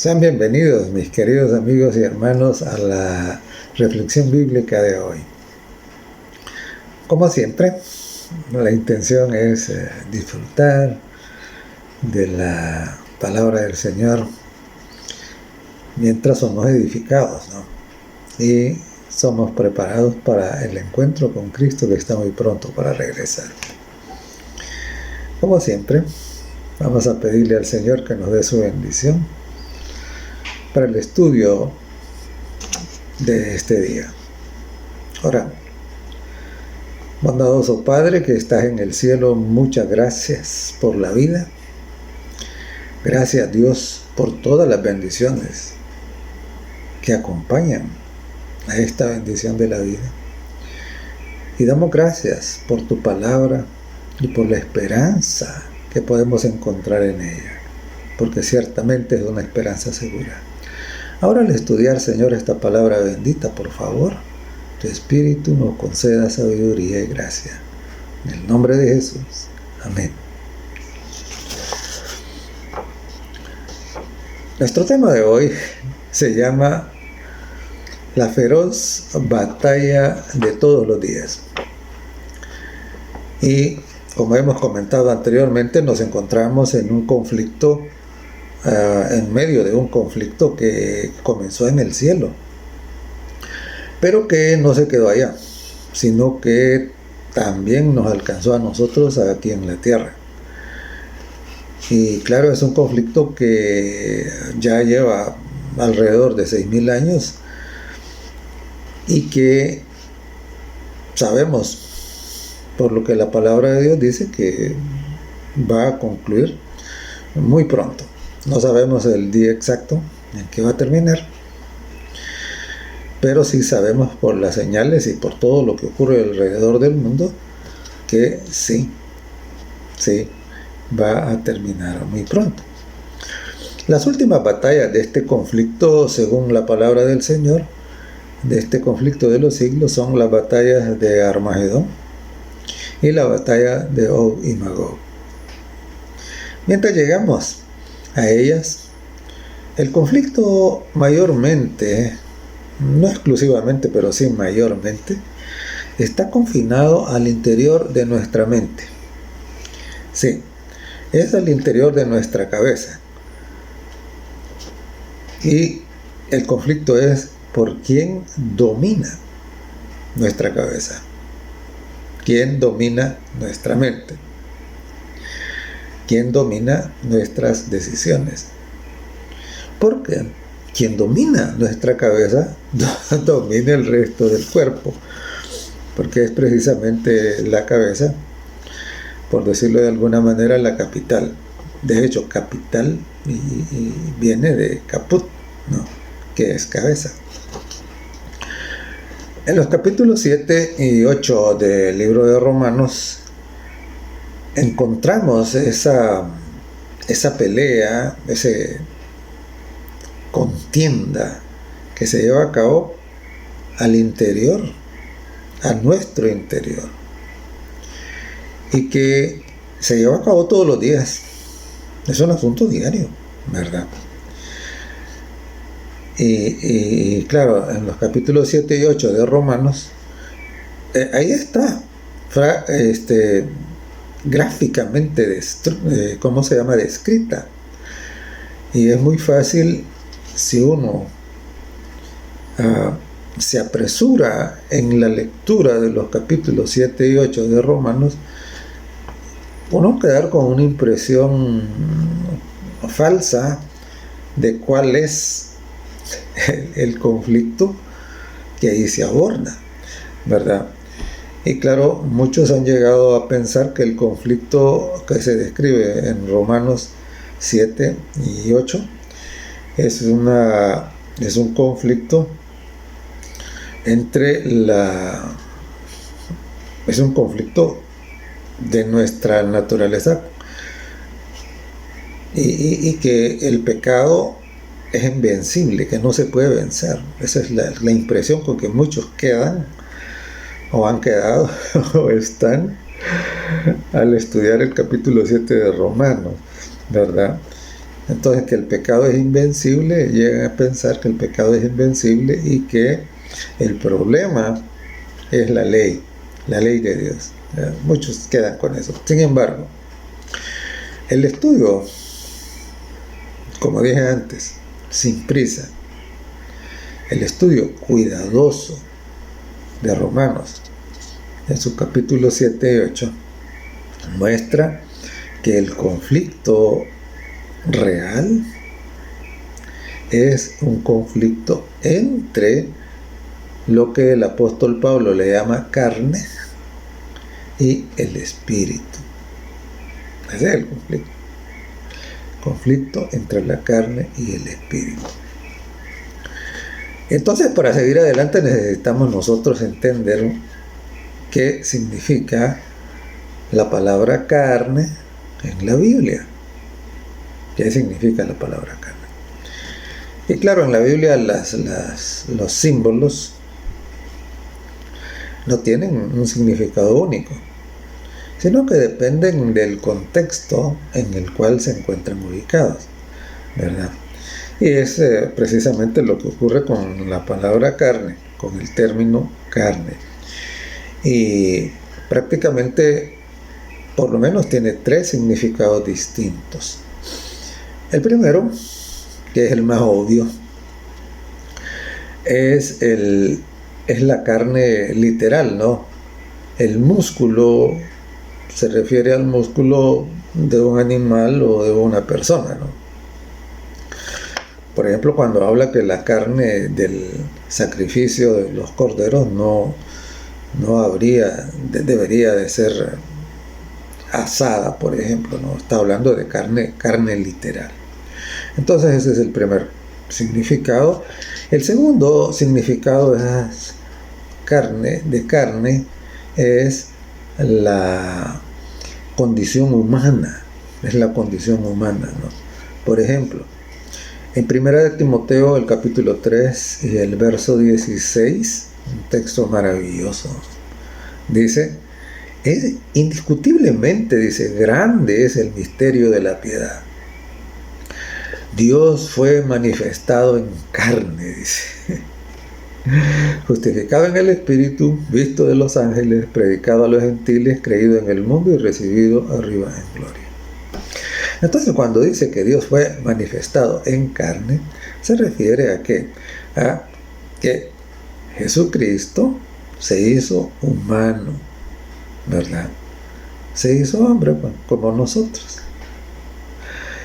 Sean bienvenidos, mis queridos amigos y hermanos, a la reflexión bíblica de hoy. Como siempre, la intención es disfrutar de la palabra del Señor mientras somos edificados, ¿no? Y somos preparados para el encuentro con Cristo, que está muy pronto para regresar. Como siempre, vamos a pedirle al Señor que nos dé su bendición para el estudio de este día. Oramos. Bondadoso Padre que estás en el cielo, muchas gracias por la vida. Gracias, Dios, por todas las bendiciones que acompañan a esta bendición de la vida. Y damos gracias por tu palabra y por la esperanza que podemos encontrar en ella, porque ciertamente es una esperanza segura. Ahora, al estudiar, Señor, esta palabra bendita, por favor, tu Espíritu nos conceda sabiduría y gracia. En el nombre de Jesús. Amén. Nuestro tema de hoy se llama la feroz batalla de todos los días. Y como hemos comentado anteriormente, nos encontramos en un conflicto, en medio de un conflicto que comenzó en el cielo, pero que no se quedó allá, sino que también nos alcanzó a nosotros aquí en la tierra. Y claro, es un conflicto que ya lleva alrededor de 6,000 años y que sabemos, por lo que la palabra de Dios dice, que va a concluir muy pronto. No sabemos el día exacto en que va a terminar, pero sí sabemos por las señales y por todo lo que ocurre alrededor del mundo que sí va a terminar muy pronto. Las últimas batallas de este conflicto, según la palabra del Señor, de este conflicto de los siglos, son las batallas de Armagedón y la batalla de Og y Magog. Mientras llegamos a ellas, el conflicto mayormente, no exclusivamente, pero sí mayormente, está confinado al interior de nuestra mente. Sí, es al interior de nuestra cabeza. Y el conflicto es por quién domina nuestra cabeza, quién domina nuestra mente, quién domina nuestras decisiones. Porque quien domina nuestra cabeza domina el resto del cuerpo, porque es precisamente la cabeza, por decirlo de alguna manera, la capital. De hecho, capital y viene de caput, ¿no?, que es cabeza. En los capítulos 7 y 8 del libro de Romanos encontramos esa pelea, ese contienda que se lleva a cabo al interior, a nuestro interior, y que se lleva a cabo todos los días. Es un asunto diario, ¿verdad? Y claro, en los capítulos 7 y 8 de Romanos, ahí está gráficamente descrita. Y es muy fácil, si uno se apresura en la lectura de los capítulos 7 y 8 de Romanos, uno quedar con una impresión falsa de cuál es el conflicto que ahí se aborda, ¿verdad? Y claro, muchos han llegado a pensar que el conflicto que se describe en Romanos 7 y 8 es un conflicto es un conflicto de nuestra naturaleza y que el pecado es invencible, que no se puede vencer. Esa es la impresión con que muchos quedan o han quedado o están al estudiar el capítulo 7 de Romanos, ¿verdad? Entonces, que el pecado es invencible, llegan a pensar que el pecado es invencible y que el problema es la ley de Dios. Muchos quedan con eso. Sin embargo, el estudio, como dije antes, sin prisa, el estudio cuidadoso de Romanos, en su capítulo 7 y 8, muestra que el conflicto real es un conflicto entre lo que el apóstol Pablo le llama carne y el espíritu. Ese es el conflicto. Conflicto entre la carne y el espíritu. Entonces, para seguir adelante necesitamos nosotros entender qué significa la palabra carne en la Biblia. ¿Qué significa la palabra carne? Y claro, en la Biblia los símbolos no tienen un significado único, sino que dependen del contexto en el cual se encuentran ubicados, ¿verdad? Y es precisamente lo que ocurre con la palabra carne, con el término carne. Y prácticamente, por lo menos, tiene 3 significados distintos. El primero, que es el más obvio, es la carne literal, ¿no? El músculo se refiere al músculo de un animal o de una persona, ¿no? Por ejemplo, cuando habla que la carne del sacrificio de los corderos no debería de ser asada, por ejemplo, ¿no? Está hablando de carne literal. Entonces ese es el primer significado. El segundo significado es carne es la condición humana, ¿no? Por ejemplo, en 1 de Timoteo, el capítulo 3 y el verso 16, un texto maravilloso, dice, indiscutiblemente, dice, grande es el misterio de la piedad. Dios fue manifestado en carne, dice, justificado en el Espíritu, visto de los ángeles, predicado a los gentiles, creído en el mundo y recibido arriba en gloria. Entonces, cuando dice que Dios fue manifestado en carne, se refiere a que Jesucristo se hizo humano, ¿verdad? Se hizo hombre, como nosotros.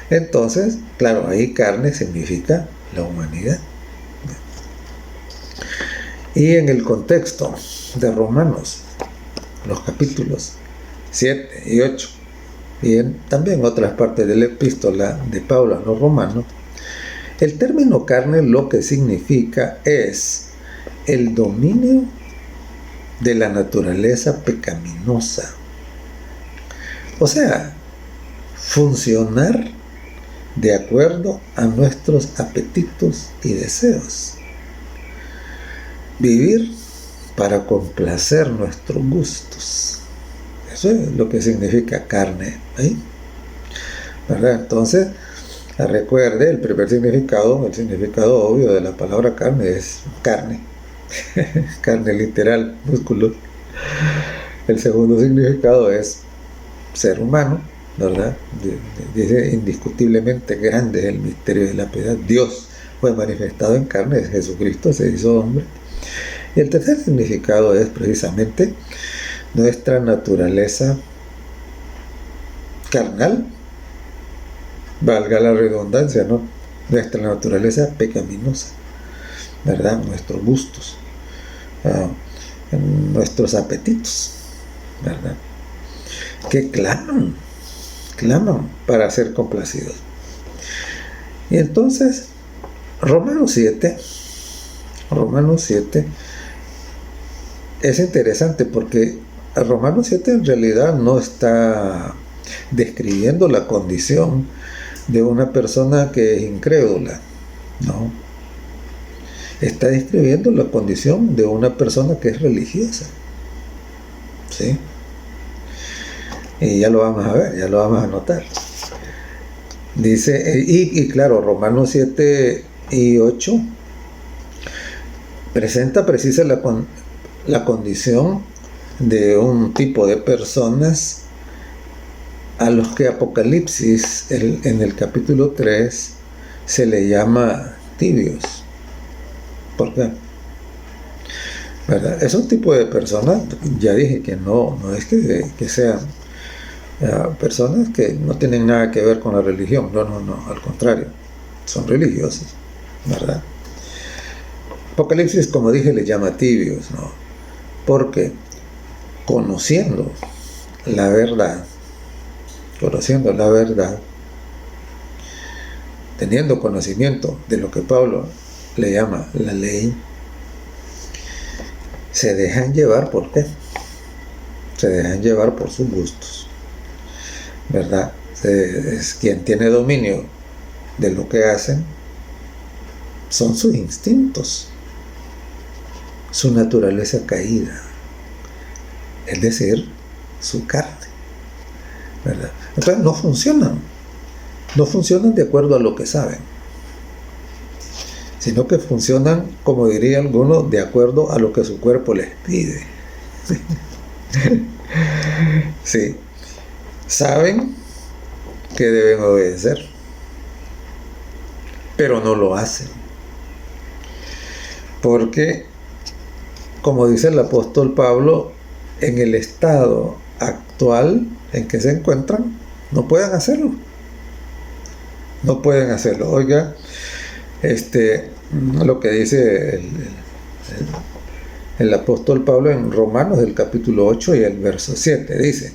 Entonces, claro, ahí carne significa la humanidad. Y en el contexto de Romanos, los capítulos 7 y 8, y también otras partes de la epístola de Pablo a los romanos, el término carne lo que significa es el dominio de la naturaleza pecaminosa. O sea, funcionar de acuerdo a nuestros apetitos y deseos. Vivir para complacer nuestros gustos. Eso es lo que significa carne, ¿eh? ¿Verdad? Entonces, recuerde, el primer significado, el significado obvio de la palabra carne es carne. Carne literal, músculo. El segundo significado es ser humano, ¿verdad? Dice, indiscutiblemente grande es el misterio de la piedad. Dios fue manifestado en carne, Jesucristo se hizo hombre. Y el tercer significado es precisamente nuestra naturaleza carnal, valga la redundancia, ¿no? Nuestra naturaleza pecaminosa, ¿verdad? Nuestros gustos, nuestros apetitos, ¿verdad? Que claman para ser complacidos. Y entonces, Romanos 7 es interesante porque Romanos 7 en realidad no está describiendo la condición de una persona que es incrédula, no. Está describiendo la condición de una persona que es religiosa, ¿sí? Y ya lo vamos a ver, ya lo vamos a notar. Dice, y claro, Romanos 7 y 8 presenta precisa la condición de un tipo de personas a los que Apocalipsis en el capítulo 3 se le llama tibios. ¿Por qué? ¿Verdad? Es un tipo de personas, ya dije que no es que sean personas que no tienen nada que ver con la religión, no, al contrario, son religiosos, ¿verdad? Apocalipsis, como dije, le llama tibios, ¿no? Porque conociendo la verdad, teniendo conocimiento de lo que Pablo le llama la ley, se dejan llevar. ¿Por qué? Se dejan llevar por sus gustos, ¿verdad? Es quien tiene dominio de lo que hacen, son sus instintos, su naturaleza caída, es decir, su carne, ¿verdad? Entonces no funcionan de acuerdo a lo que saben, sino que funcionan, como diría alguno, de acuerdo a lo que su cuerpo les pide. Sí, saben que deben obedecer, pero no lo hacen, porque, como dice el apóstol Pablo, en el estado actual en que se encuentran, no pueden hacerlo. Oiga, lo que dice el apóstol Pablo en Romanos, del capítulo 8 y el verso 7, dice: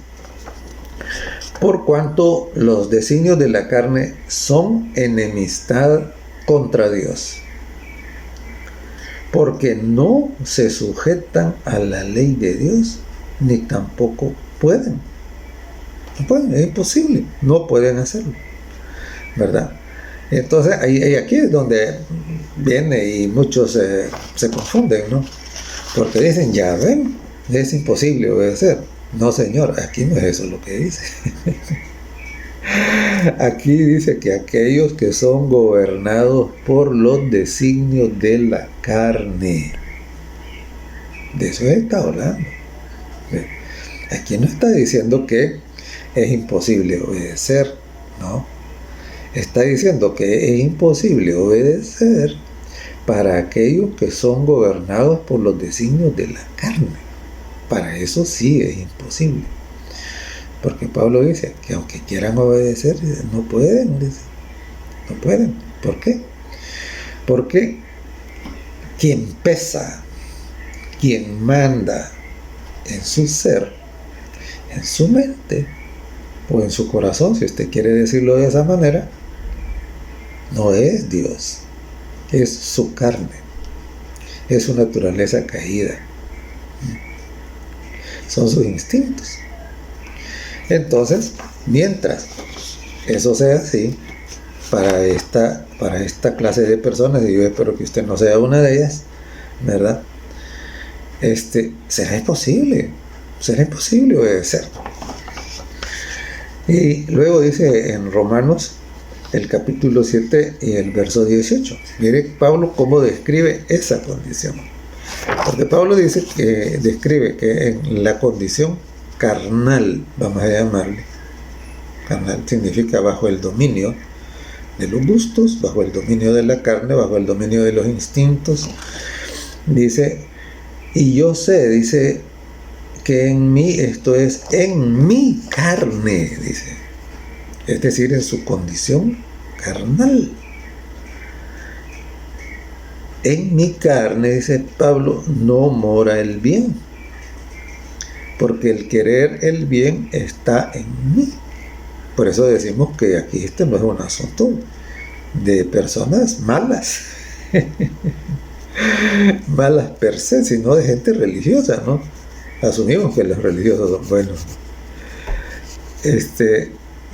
por cuanto los designios de la carne son enemistad contra Dios, porque no se sujetan a la ley de Dios, ni tampoco pueden. No pueden, es imposible, no pueden hacerlo, ¿verdad? Entonces, aquí es donde viene y muchos se confunden, ¿no? Porque dicen, ya ven, es imposible obedecer. No, señor, aquí no es eso lo que dice. Aquí dice que aquellos que son gobernados por los designios de la carne. De eso está hablando. Aquí no está diciendo que es imposible obedecer, ¿no? Está diciendo que es imposible obedecer para aquellos que son gobernados por los designios de la carne. Para eso sí es imposible. Porque Pablo dice que aunque quieran obedecer, no pueden, dice. No pueden. ¿Por qué? Porque quien pesa, quien manda en su ser, en su mente o en su corazón, si usted quiere decirlo de esa manera, no es Dios, es su carne, es su naturaleza caída, son sus instintos. Entonces, mientras eso sea así, para esta clase de personas, y yo espero que usted no sea una de ellas, ¿verdad? Será imposible obedecer. Y luego dice en Romanos, el capítulo 7 y el verso 18. Mire Pablo cómo describe esa condición. Porque Pablo describe que en la condición carnal, vamos a llamarle, carnal significa bajo el dominio de los gustos, bajo el dominio de la carne, bajo el dominio de los instintos, dice, y yo sé, dice, que en mí, esto es, en mi carne, dice, es decir, en su condición carnal. En mi carne, dice Pablo, no mora el bien, porque el querer el bien está en mí. Por eso decimos que aquí no es un asunto de personas malas, malas per se, sino de gente religiosa, ¿no? Asumimos que los religiosos son buenos.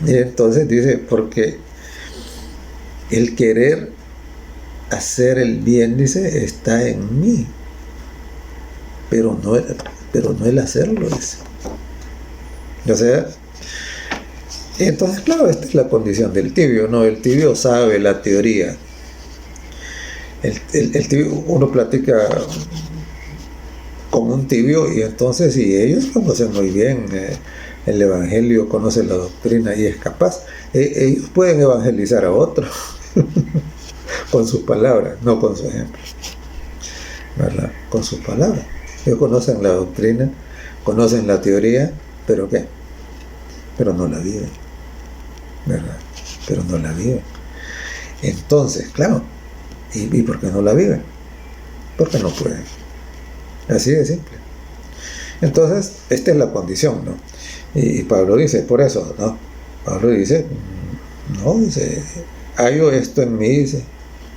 Y entonces dice, porque el querer hacer el bien, dice, está en mí, pero no el hacerlo, dice. O sea, Y entonces, claro, esta es la condición del tibio, ¿no? El tibio sabe la teoría. El tibio, uno platica con un tibio y entonces, si ellos conocen muy bien el evangelio, conocen la doctrina y es capaz, ellos pueden evangelizar a otros con sus palabras, no con su ejemplo, ¿verdad? Con sus palabras. Ellos conocen la doctrina, conocen la teoría, pero ¿qué? Pero no la viven, ¿verdad? Pero no la viven. Entonces, claro, ¿y por qué no la viven? Porque no pueden. Así de simple. Entonces, esta es la condición, ¿no? Y Pablo dice, por eso, ¿no? Pablo dice, no, dice, hallo esto en mí, dice,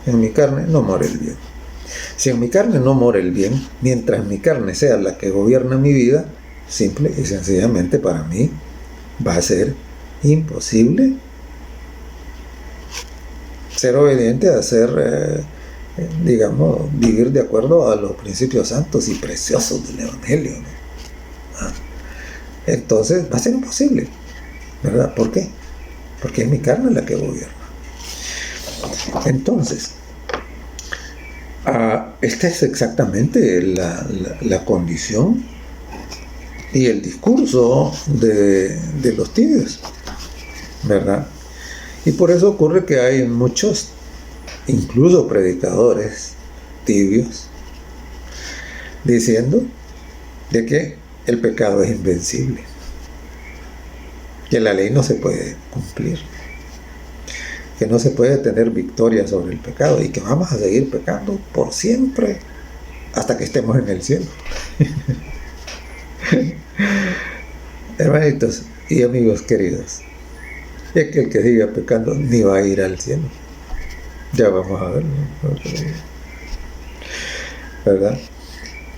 en mi carne no mora el bien. Si en mi carne no mora el bien, mientras mi carne sea la que gobierna mi vida, simple y sencillamente para mí va a ser imposible ser obediente, a ser, digamos, vivir de acuerdo a los principios santos y preciosos del Evangelio, ¿no? Entonces va a ser imposible, ¿verdad? ¿Por qué? Porque es mi carne la que gobierna. Entonces, esta es exactamente la condición y el discurso de los tibios, ¿verdad? Y por eso ocurre que hay muchos, incluso predicadores tibios, diciendo de que el pecado es invencible, que la ley no se puede cumplir, que no se puede tener victoria sobre el pecado y que vamos a seguir pecando por siempre hasta que estemos en el cielo. Hermanitos y amigos queridos, es que el que siga pecando ni va a ir al cielo. Ya vamos a ver, ¿no? ¿Verdad?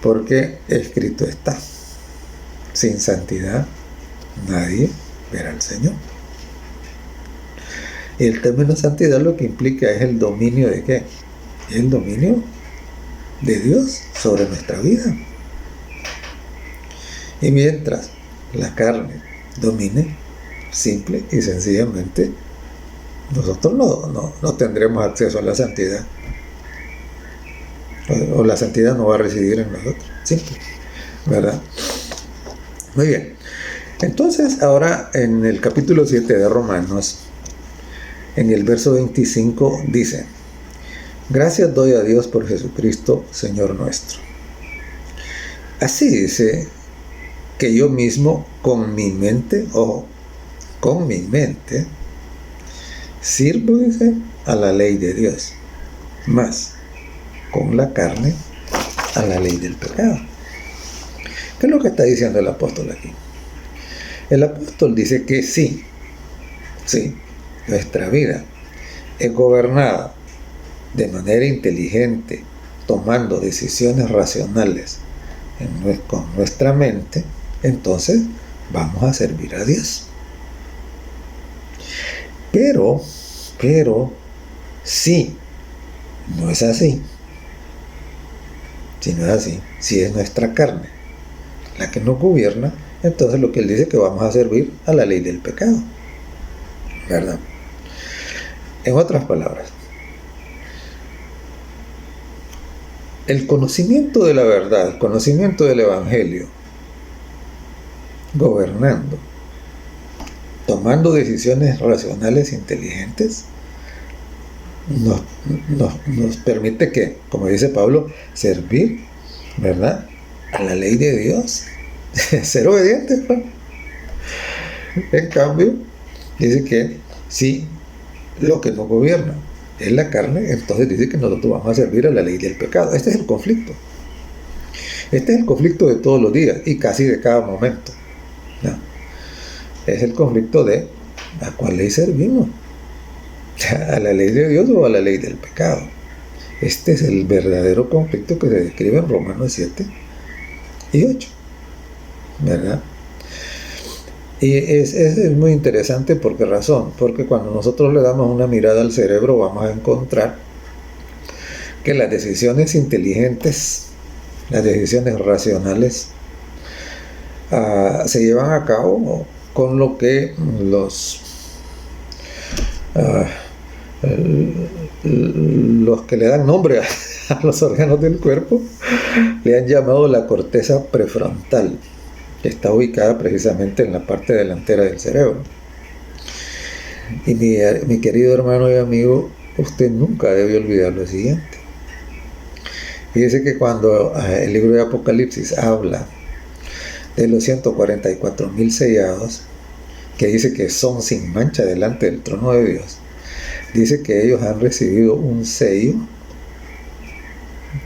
Porque escrito está, sin santidad nadie verá al Señor. Y el término santidad lo que implica es el dominio de ¿qué? El dominio de Dios sobre nuestra vida. Y mientras la carne domine, simple y sencillamente, nosotros no tendremos acceso a la santidad. O la santidad no va a residir en nosotros. Simple, ¿verdad? Muy bien. Entonces, ahora en el capítulo 7 de Romanos, en el verso 25 dice: gracias doy a Dios por Jesucristo, Señor nuestro. Así dice que yo mismo con mi mente, ojo, con mi mente, sirvo, dice, a la ley de Dios, más con la carne a la ley del pecado. ¿Qué es lo que está diciendo el apóstol aquí? El apóstol dice que sí, nuestra vida es gobernada de manera inteligente, tomando decisiones racionales con nuestra mente, entonces vamos a servir a Dios. Pero, si no es así, si es nuestra carne la que nos gobierna, entonces lo que él dice es que vamos a servir a la ley del pecado, ¿verdad? En otras palabras, el conocimiento de la verdad, el conocimiento del Evangelio, gobernando, tomando decisiones racionales inteligentes, nos permite que, como dice Pablo, servir, ¿verdad?, a la ley de Dios, ser obedientes, ¿no? En cambio, dice que si lo que nos gobierna es la carne, entonces dice que nosotros vamos a servir a la ley del pecado. Este es el conflicto. Este es el conflicto de todos los días y casi de cada momento, ¿no? Es el conflicto de ¿a cuál ley servimos? ¿A la ley de Dios o a la ley del pecado? Este es el verdadero conflicto que se describe en Romanos 7 y 8, ¿verdad? Y es muy interesante. ¿Por qué razón? Porque cuando nosotros le damos una mirada al cerebro vamos a encontrar que las decisiones inteligentes, las decisiones racionales, se llevan a cabo con lo que los ah, los que le dan nombre a los órganos del cuerpo le han llamado la corteza prefrontal, que está ubicada precisamente en la parte delantera del cerebro. Y mi querido hermano y amigo, usted nunca debe olvidar lo siguiente. Fíjese que cuando el libro de Apocalipsis habla de los 144,000 sellados, que dice que son sin mancha delante del trono de Dios, dice que ellos han recibido un sello,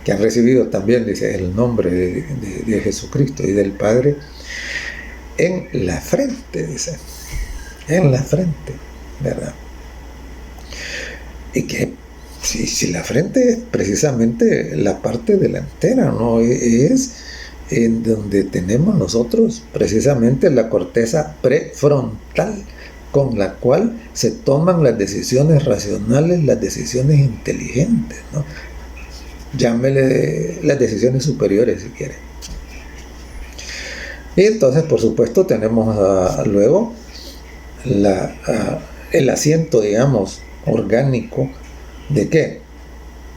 que han recibido también, dice, el nombre de Jesucristo y del Padre en la frente, dice, en la frente, ¿verdad? Y que si la frente es precisamente la parte delantera, ¿no? Es en donde tenemos nosotros precisamente la corteza prefrontal, con la cual se toman las decisiones racionales, las decisiones inteligentes, ¿no? Llámele las decisiones superiores si quiere. Y entonces, por supuesto, tenemos luego el asiento, digamos, orgánico, ¿de qué?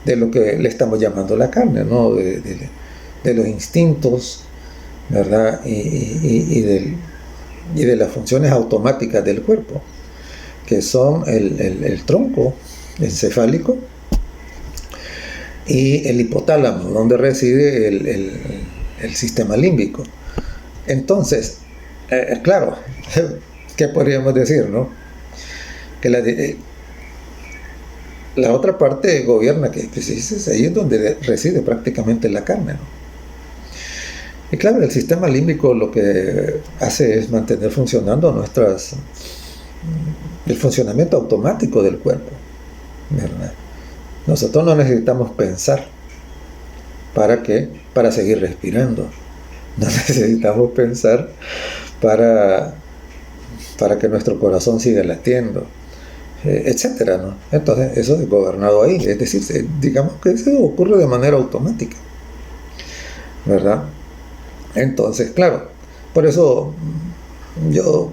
De lo que le estamos llamando la carne, ¿no? De los instintos, ¿verdad? Y de las funciones automáticas del cuerpo, que son el tronco encefálico y el hipotálamo, donde reside el sistema límbico. Entonces, claro, ¿qué podríamos decir, no? Que la otra parte gobierna, que pues, ahí es donde reside prácticamente la carne, ¿no? Y claro, el sistema límbico lo que hace es mantener funcionando el funcionamiento automático del cuerpo, ¿verdad? Nosotros no necesitamos pensar para seguir respirando. No necesitamos pensar para que nuestro corazón siga latiendo, etcétera, ¿no? Entonces eso es gobernado ahí, es decir, digamos que eso ocurre de manera automática, ¿verdad? Entonces, claro, por eso yo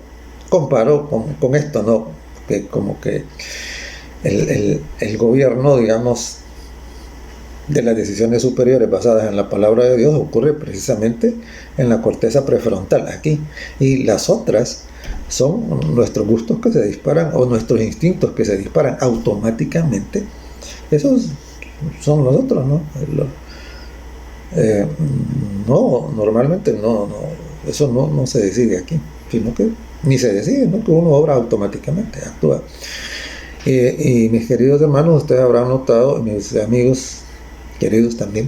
comparo con esto, ¿no? Que como que el gobierno, digamos, de las decisiones superiores basadas en la palabra de Dios ocurre precisamente en la corteza prefrontal, aquí, y las otras son nuestros gustos que se disparan o nuestros instintos que se disparan automáticamente. Esos son los otros, ¿no? No, normalmente no, eso no se decide aquí, sino que ni se decide, ¿no? Que uno obra automáticamente, actúa. Y mis queridos hermanos, ustedes habrán notado, mis amigos queridos también,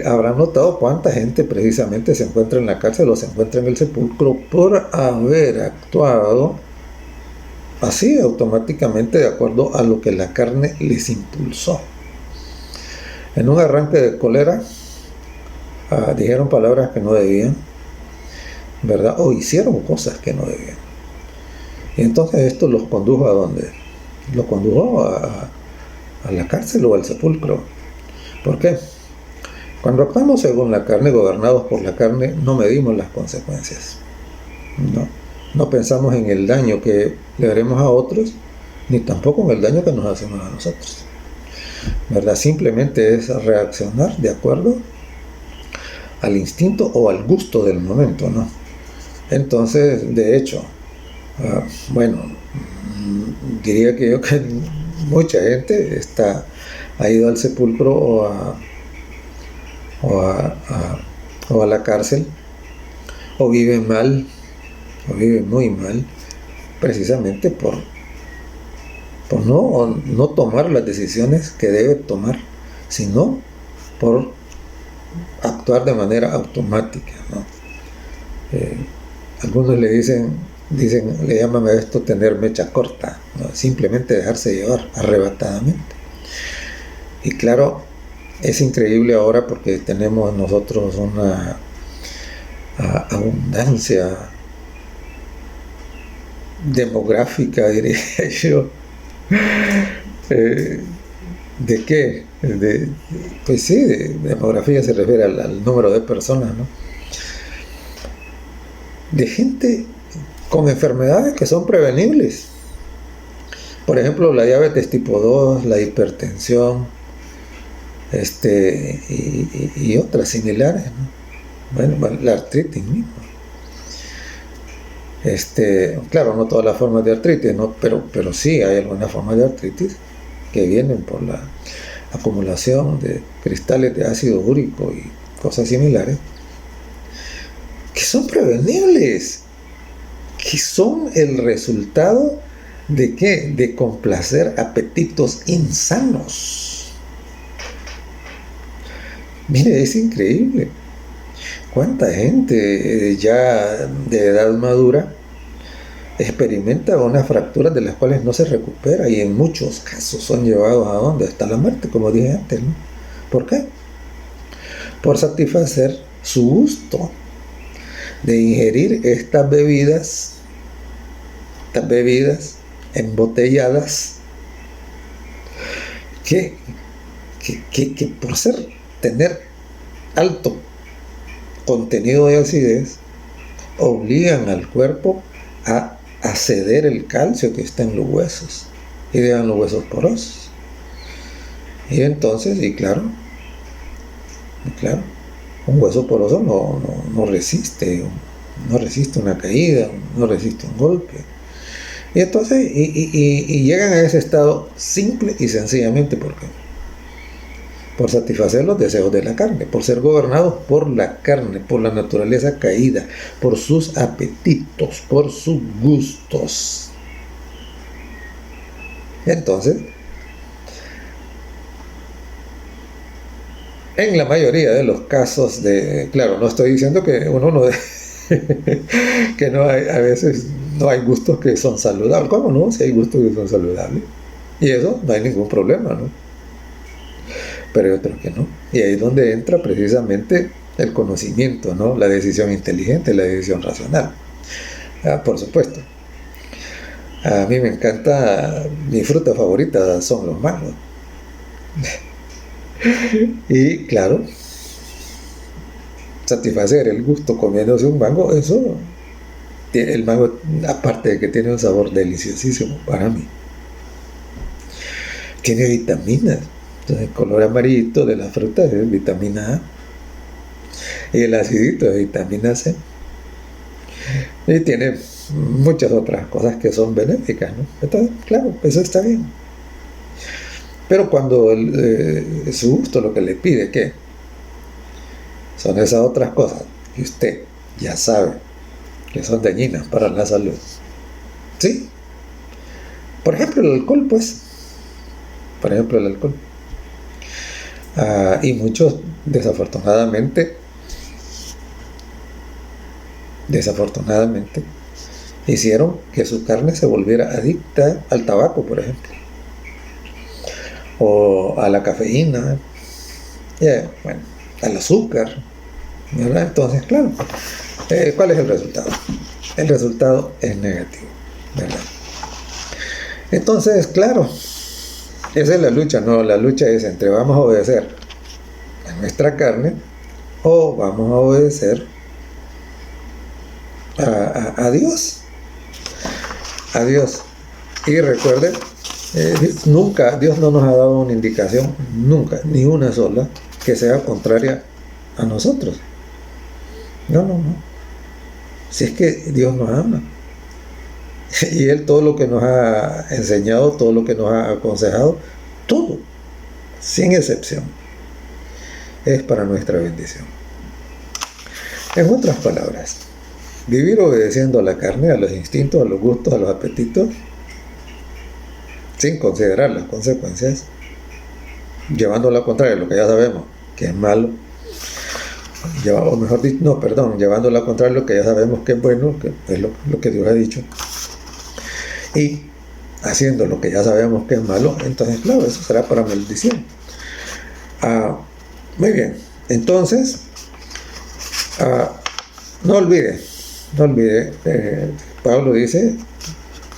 habrán notado cuánta gente precisamente se encuentra en la cárcel o se encuentra en el sepulcro por haber actuado así automáticamente de acuerdo a lo que la carne les impulsó. En un arranque de cólera dijeron palabras que no debían, ¿verdad? O hicieron cosas que no debían. Y entonces esto los condujo ¿a dónde? Los condujo a la cárcel o al sepulcro. ¿Por qué? Cuando actuamos según la carne, gobernados por la carne, no medimos las consecuencias. No pensamos en el daño que le haremos a otros, ni tampoco en el daño que nos hacemos a nosotros, ¿verdad? Simplemente es reaccionar de acuerdo al instinto o al gusto del momento, ¿no? Entonces, de hecho, diría que mucha gente ha ido al sepulcro o a la cárcel, o vive mal, o vive muy mal, precisamente por no tomar las decisiones que debe tomar, sino por actuar de manera automática, ¿no? Algunos le llaman a esto tener mecha corta, ¿no? Simplemente dejarse llevar arrebatadamente. Y claro, es increíble ahora porque tenemos nosotros una abundancia demográfica, diría yo. ¿De qué? Pues sí, demografía se refiere al número de personas, ¿no? De gente con enfermedades que son prevenibles. Por ejemplo, la diabetes tipo 2, la hipertensión, y otras similares, ¿no? Bueno, la artritis misma. Claro, no todas las formas de artritis, ¿no? pero sí hay algunas formas de artritis que vienen por la acumulación de cristales de ácido úrico y cosas similares, que son prevenibles, que son el resultado ¿de qué? De complacer apetitos insanos. Mire, es increíble cuánta gente ya de edad madura experimenta unas fracturas de las cuales no se recupera, y en muchos casos son llevados a ¿dónde? Hasta la muerte, como dije antes, ¿no? ¿Por qué? Por satisfacer su gusto de ingerir estas bebidas embotelladas que por tener alto contenido de acidez obligan al cuerpo a ceder el calcio que está en los huesos y dejan los huesos porosos. Y entonces, claro, un hueso poroso no resiste una caída, no resiste un golpe. Y entonces llegan a ese estado simple y sencillamente por satisfacer los deseos de la carne, por ser gobernados por la carne, por la naturaleza caída, por sus apetitos, por sus gustos. Entonces, en la mayoría de los casos claro, no estoy diciendo que uno no que no hay, a veces no hay gustos que son saludables. ¿Cómo no? Si hay gustos que son saludables. Y eso no hay ningún problema, ¿no? Pero hay otros que no. Y ahí es donde entra precisamente el conocimiento, ¿no? La decisión inteligente, la decisión racional. Por supuesto. A mí me encanta, mi fruta favorita son los mangos. Y claro, satisfacer el gusto comiéndose un mango, eso, el mango, aparte de que tiene un sabor deliciosísimo para mí, tiene vitaminas. Entonces, el color amarillito de la fruta es vitamina A y el acidito es vitamina C, y tiene muchas otras cosas que son benéficas, ¿no? Entonces, claro, eso está bien. Pero cuando su gusto lo que le pide, ¿qué? Son esas otras cosas que usted ya sabe que son dañinas para la salud. ¿Sí? Por ejemplo, el alcohol, pues. Por ejemplo, el alcohol. Y muchos, desafortunadamente, hicieron que su carne se volviera adicta al tabaco, por ejemplo, o a la cafeína, bueno, al azúcar, ¿verdad? Entonces, claro, ¿cuál es el resultado? El resultado es negativo, ¿verdad? Entonces, claro, esa es la lucha, ¿no? La lucha es entre vamos a obedecer a nuestra carne o vamos a obedecer a Dios. A Dios. Y recuerden, nunca, Dios no nos ha dado una indicación, nunca, ni una sola, que sea contraria a nosotros. No. Si es que Dios nos ama. Y Él todo lo que nos ha enseñado, todo lo que nos ha aconsejado, todo, sin excepción, es para nuestra bendición. En otras palabras, vivir obedeciendo a la carne, a los instintos, a los gustos, a los apetitos, sin considerar las consecuencias, llevando a la contraria lo que ya sabemos que es malo, llevando a la contraria lo que ya sabemos que es bueno, que es lo que Dios ha dicho, y haciendo lo que ya sabemos que es malo, entonces claro, eso será para maldición. Muy bien, entonces no olvide, Pablo dice,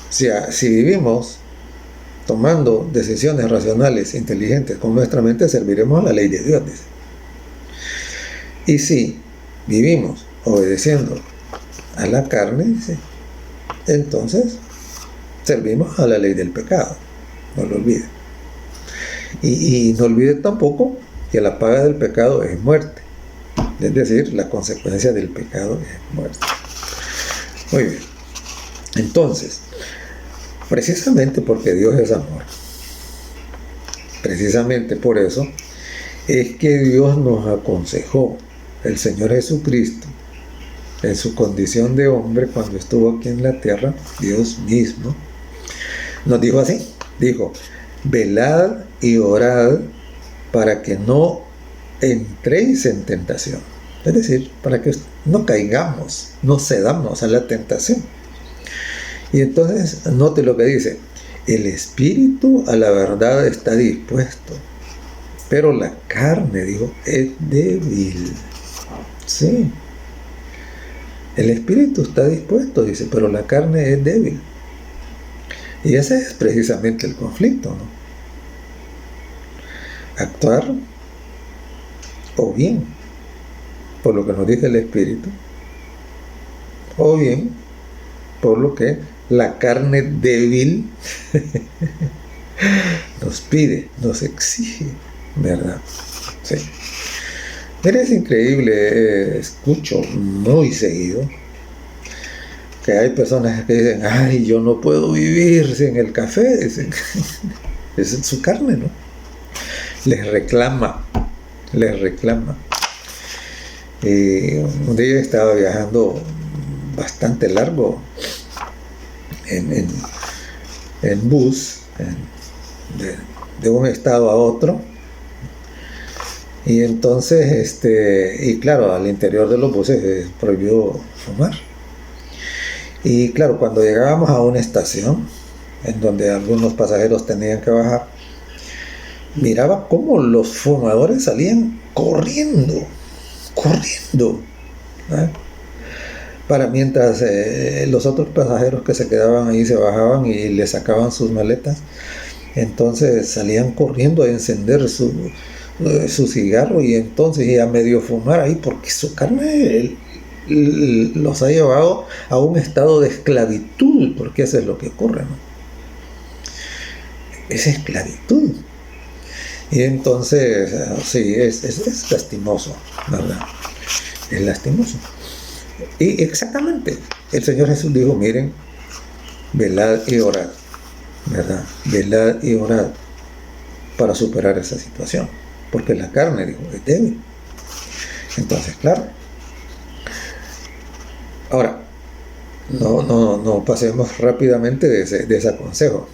si vivimos tomando decisiones racionales, inteligentes con nuestra mente, serviremos a la ley de Dios, dice. Y si vivimos obedeciendo a la carne, dice, entonces servimos a la ley del pecado. No lo olvide. Y no olvide tampoco que la paga del pecado es muerte. Es decir, la consecuencia del pecado es muerte. Muy bien. Entonces, precisamente porque Dios es amor, precisamente por eso es que Dios nos aconsejó, el Señor Jesucristo, en su condición de hombre cuando estuvo aquí en la tierra, Dios mismo, nos dijo así, dijo, velad y orad para que no entréis en tentación. Es decir, para que no caigamos, no cedamos a la tentación. Y entonces, note lo que dice, el espíritu a la verdad está dispuesto, pero la carne, dijo, es débil. Sí. El espíritu está dispuesto, dice, pero la carne es débil. Y ese es precisamente el conflicto, ¿no? Actuar o bien por lo que nos dice el espíritu, o bien por lo que la carne débil nos pide, nos exige, ¿verdad? Sí. Es increíble, escucho muy seguido que hay personas que dicen, ay, yo no puedo vivir sin el café, dicen. Es su carne, ¿no? Les reclama. Un día estaba viajando bastante largo en bus, de un estado a otro, y entonces, y claro, al interior de los buses es prohibido fumar. Y claro, cuando llegábamos a una estación en donde algunos pasajeros tenían que bajar, miraba cómo los fumadores salían corriendo, ¿eh? Para mientras los otros pasajeros que se quedaban ahí se bajaban y le sacaban sus maletas, entonces salían corriendo a encender su cigarro y entonces y a medio fumar ahí, porque su carne los ha llevado a un estado de esclavitud, porque eso es lo que ocurre, ¿no? Es esclavitud. Y entonces, sí, es lastimoso, ¿verdad? Es lastimoso. Y exactamente, el Señor Jesús dijo, miren, velad y orad, ¿verdad? Velad y orad para superar esa situación, porque la carne, dijo, es débil. Entonces, claro. Ahora, no pasemos rápidamente de ese consejo.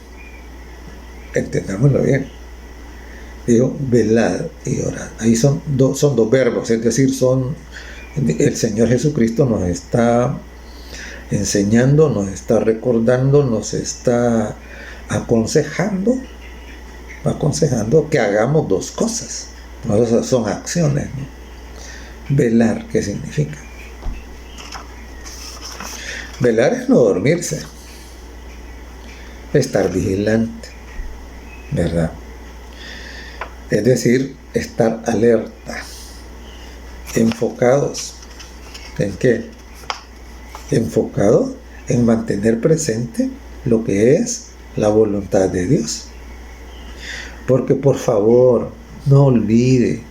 Entendámoslo bien. Digo, velad y orad. Ahí son dos verbos, es decir, el Señor Jesucristo nos está enseñando, nos está recordando, nos está aconsejando que hagamos dos cosas. Esas son acciones, ¿no? Velar, ¿qué significa? Velar es no dormirse, estar vigilante, ¿verdad? Es decir, estar alerta, enfocados. ¿En qué? Enfocados en mantener presente lo que es la voluntad de Dios. Porque por favor, no olvide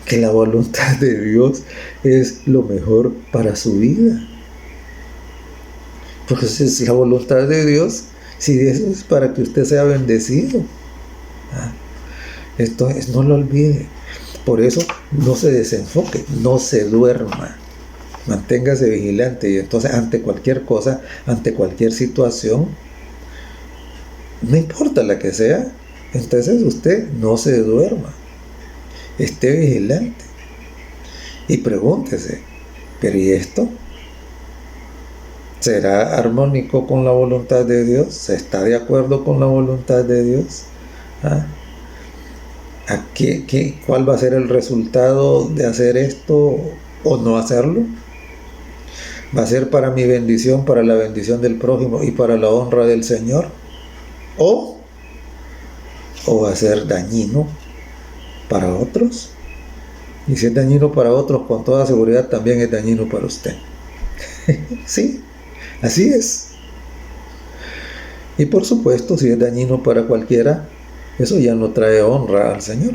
que la voluntad de Dios es lo mejor para su vida. Porque si es la voluntad de Dios, si eso es para que usted sea bendecido. Esto es, no lo olvide. Por eso no se desenfoque, no se duerma. Manténgase vigilante y entonces ante cualquier cosa, ante cualquier situación, no importa la que sea, entonces usted no se duerma. Esté vigilante. Y pregúntese, ¿pero y esto? ¿Será armónico con la voluntad de Dios? ¿Está de acuerdo con la voluntad de Dios? ¿Cuál va a ser el resultado de hacer esto o no hacerlo? ¿Va a ser para mi bendición, para la bendición del prójimo y para la honra del Señor? ¿O va a ser dañino para otros? Y si es dañino para otros, con toda seguridad también es dañino para usted. Sí, así es. Y por supuesto, si es dañino para cualquiera, eso ya no trae honra al Señor.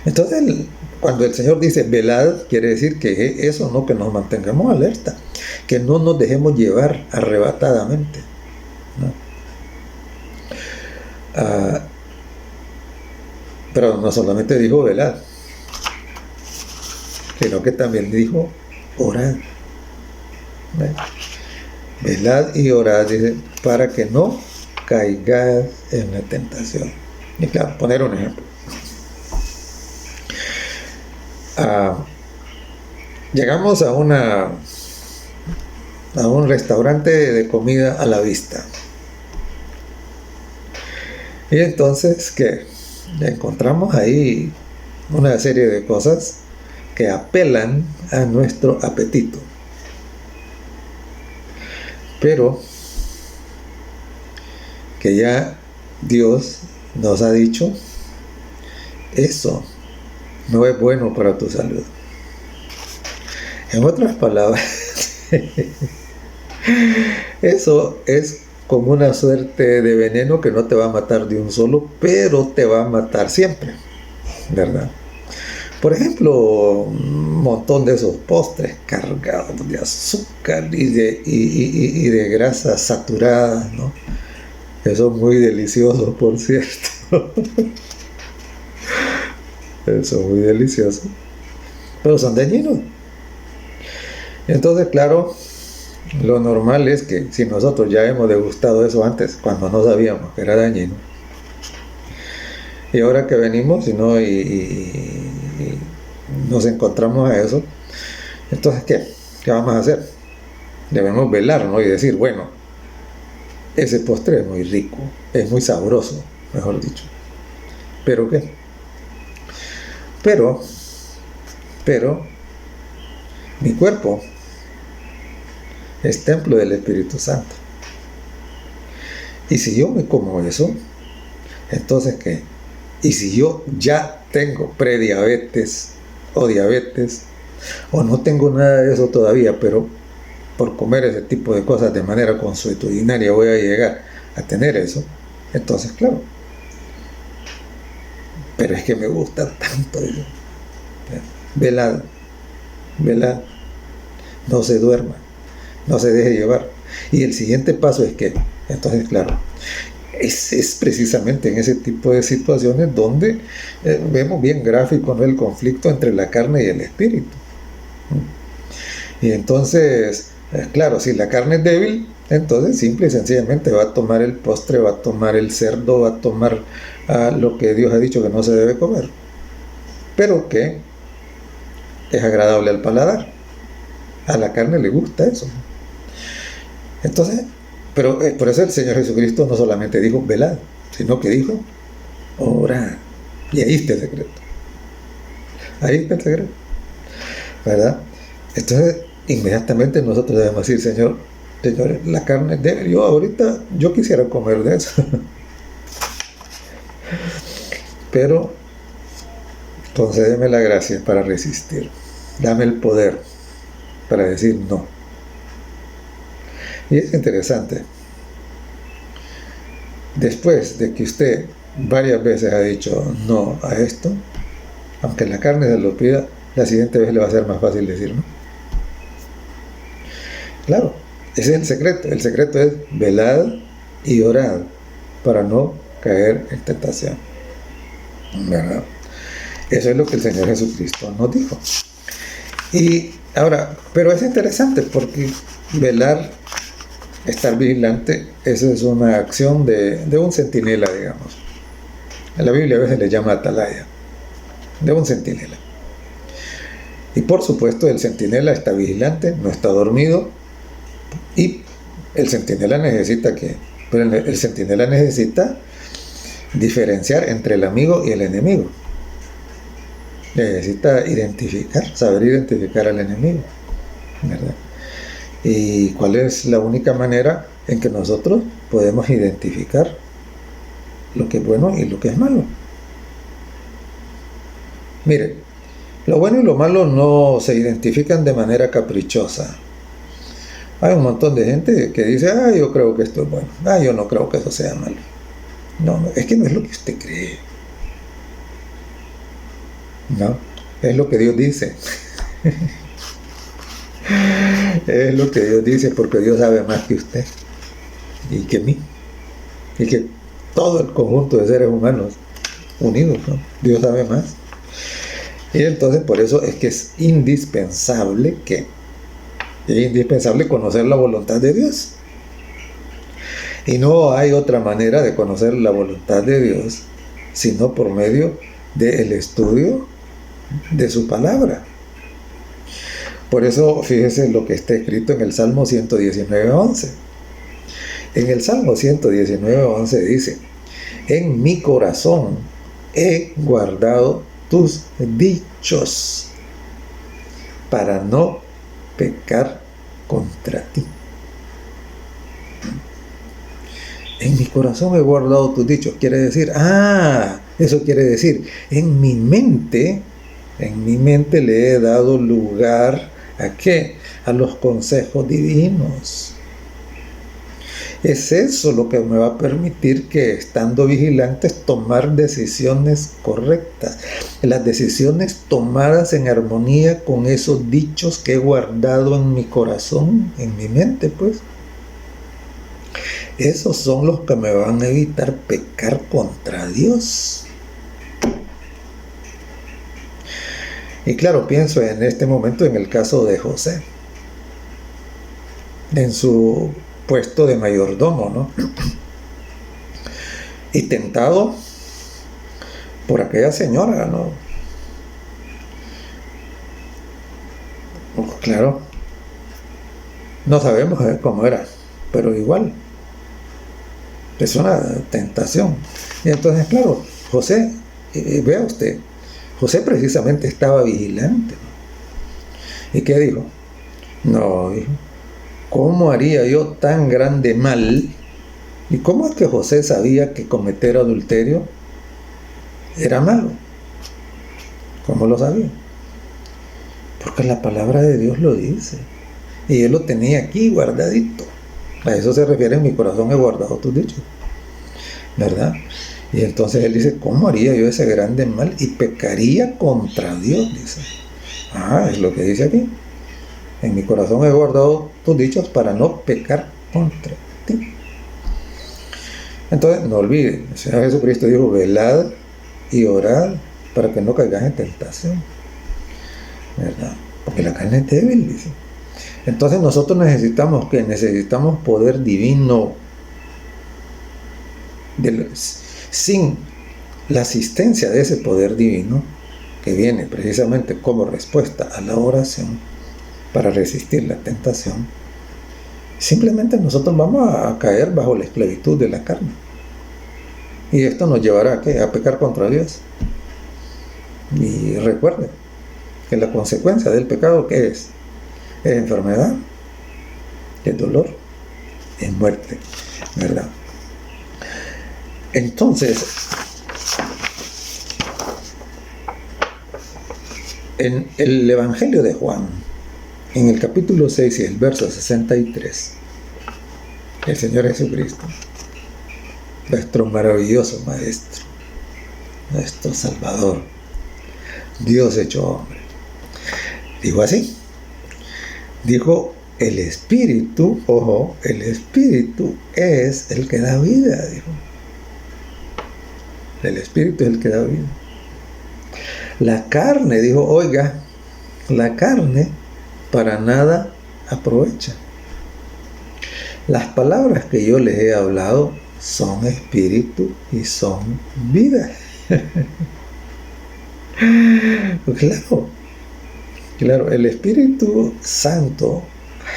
Entonces, cuando el Señor dice velad, quiere decir que eso no, que nos mantengamos alerta, que no nos dejemos llevar arrebatadamente, ¿no? Pero no solamente dijo velad, sino que también dijo orad, ¿no? Velad y orad, dice, para que no caigas en la tentación. Y claro, poner un ejemplo. Llegamos a un restaurante de comida a la vista. Y entonces, ¿qué? Encontramos ahí una serie de cosas que apelan a nuestro apetito. Pero que ya Dios nos ha dicho, eso no es bueno para tu salud. En otras palabras, eso es como una suerte de veneno que no te va a matar de un solo, pero te va a matar siempre, ¿verdad? Por ejemplo, un montón de esos postres cargados de azúcar y de grasas saturadas, ¿no? Que son muy deliciosos, por cierto. Son muy deliciosos, pero son dañinos. Entonces, claro, lo normal es que si nosotros ya hemos degustado eso antes, cuando no sabíamos que era dañino, y ahora que venimos y nos encontramos a eso, entonces, ¿qué vamos a hacer? Debemos velar, ¿no? Y decir, bueno, ese postre es muy rico, es muy sabroso, mejor dicho. ¿Pero qué? Pero, mi cuerpo es templo del Espíritu Santo. Y si yo me como eso, entonces ¿qué? Y si yo ya tengo prediabetes o diabetes, o no tengo nada de eso todavía, pero por comer ese tipo de cosas de manera consuetudinaria voy a llegar a tener eso, entonces claro, pero es que me gusta tanto eso. Velad, no se duerma, no se deje llevar. Y el siguiente paso es que, entonces claro, es precisamente en ese tipo de situaciones donde vemos bien gráfico, ¿no?, el conflicto entre la carne y el espíritu. Y entonces, claro, si la carne es débil, entonces simple y sencillamente va a tomar el postre, va a tomar el cerdo, va a tomar lo que Dios ha dicho que no se debe comer, pero que es agradable al paladar. A la carne le gusta eso. Entonces, pero por eso el Señor Jesucristo no solamente dijo velad, sino que dijo orad. Y ahí está el secreto. Ahí está el secreto, ¿verdad? Entonces, inmediatamente nosotros debemos decir, Señor, la carne es débil. Yo quisiera comer de eso. Pero concédeme la gracia para resistir. Dame el poder para decir no. Y es interesante. Después de que usted varias veces ha dicho no a esto, aunque la carne se lo pida, la siguiente vez le va a ser más fácil decir no. Claro, ese es el secreto. El secreto es velad y orad para no caer en tentación, ¿verdad? Eso es lo que el Señor Jesucristo nos dijo. Y ahora, pero es interesante porque velar, estar vigilante, eso es una acción de un centinela, digamos. En la Biblia a veces le llama atalaya, de un centinela. Y por supuesto el centinela está vigilante, no está dormido, y el centinela necesita el centinela necesita diferenciar entre el amigo y el enemigo. Necesita saber identificar al enemigo, ¿verdad? ¿Y cuál es la única manera en que nosotros podemos identificar lo que es bueno y lo que es malo? Mire, lo bueno y lo malo no se identifican de manera caprichosa. Hay un montón de gente que dice, yo creo que esto es bueno, yo no creo que eso sea malo. No, es que no es lo que usted cree. No, es lo que Dios dice. Es lo que Dios dice, porque Dios sabe más que usted y que mí y que todo el conjunto de seres humanos unidos, ¿no? Dios sabe más. Y entonces por eso es que es indispensable conocer la voluntad de Dios. Y no hay otra manera de conocer la voluntad de Dios sino por medio del estudio de su palabra. Por eso fíjese lo que está escrito en el Salmo 119:11. En el Salmo 119:11 dice: en mi corazón he guardado tus dichos para no pecar contra ti. En mi corazón he guardado tus dichos. Quiere decir, eso quiere decir, en mi mente le he dado lugar ¿a qué? A los consejos divinos. Es eso lo que me va a permitir que, estando vigilantes, tomar decisiones correctas. Las decisiones tomadas en armonía con esos dichos que he guardado en mi corazón, en mi mente, pues. Esos son los que me van a evitar pecar contra Dios. Y claro, pienso en este momento en el caso de José, en su puesto de mayordomo, ¿no? Y tentado por aquella señora, ¿no? Claro, no sabemos cómo era, pero igual es una tentación. Y entonces, claro, José, vea usted, José precisamente estaba vigilante, ¿no? ¿Y qué dijo? No, dijo, ¿cómo haría yo tan grande mal? ¿Y cómo es que José sabía que cometer adulterio era malo? ¿Cómo lo sabía? Porque la palabra de Dios lo dice. Y él lo tenía aquí guardadito. A eso se refiere: en mi corazón he guardado tus dichos, ¿verdad? Y entonces él dice: ¿cómo haría yo ese grande mal? Y pecaría contra Dios, dice. Es lo que dice aquí: en mi corazón he guardado tus dichos para no pecar contra ti. Entonces, no olviden, el Señor Jesucristo dijo: velad y orad para que no caigas en tentación, ¿verdad? Porque la carne es débil, dice. Entonces nosotros necesitamos poder divino. Sin la asistencia de ese poder divino, que viene precisamente como respuesta a la oración para resistir la tentación, simplemente nosotros vamos a caer bajo la esclavitud de la carne. Y esto nos llevará ¿a qué? A pecar contra Dios. Y recuerden que la consecuencia del pecado, ¿qué es? Es enfermedad, es dolor, es muerte, ¿verdad? Entonces, en el Evangelio de Juan, en el capítulo 6 y el verso 63, el Señor Jesucristo, nuestro maravilloso Maestro, nuestro Salvador, Dios hecho hombre, dijo así: dijo, el Espíritu, ojo, el Espíritu es el que da vida, dijo. El Espíritu es el que da vida. La carne, dijo, oiga, la carne para nada aprovecha. Las palabras que yo les he hablado son espíritu y son vida. Claro, el Espíritu Santo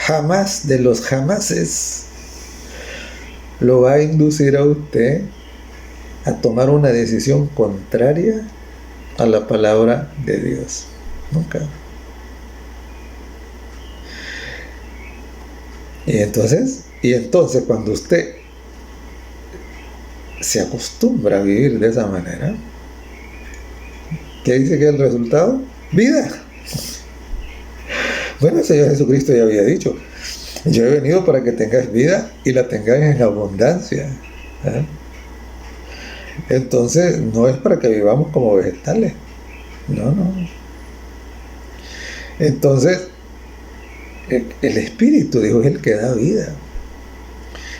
jamás de los jamases lo va a inducir a usted a tomar una decisión contraria a la palabra de Dios. Nunca. Y entonces cuando usted se acostumbra a vivir de esa manera, ¿qué dice que es el resultado? Vida. Bueno, el Señor Jesucristo ya había dicho: Yo he venido para que tengáis vida y la tengáis en abundancia. ¿Eh? Entonces, no es para que vivamos como vegetales. No, no. Entonces, el espíritu, dijo, es el que da vida.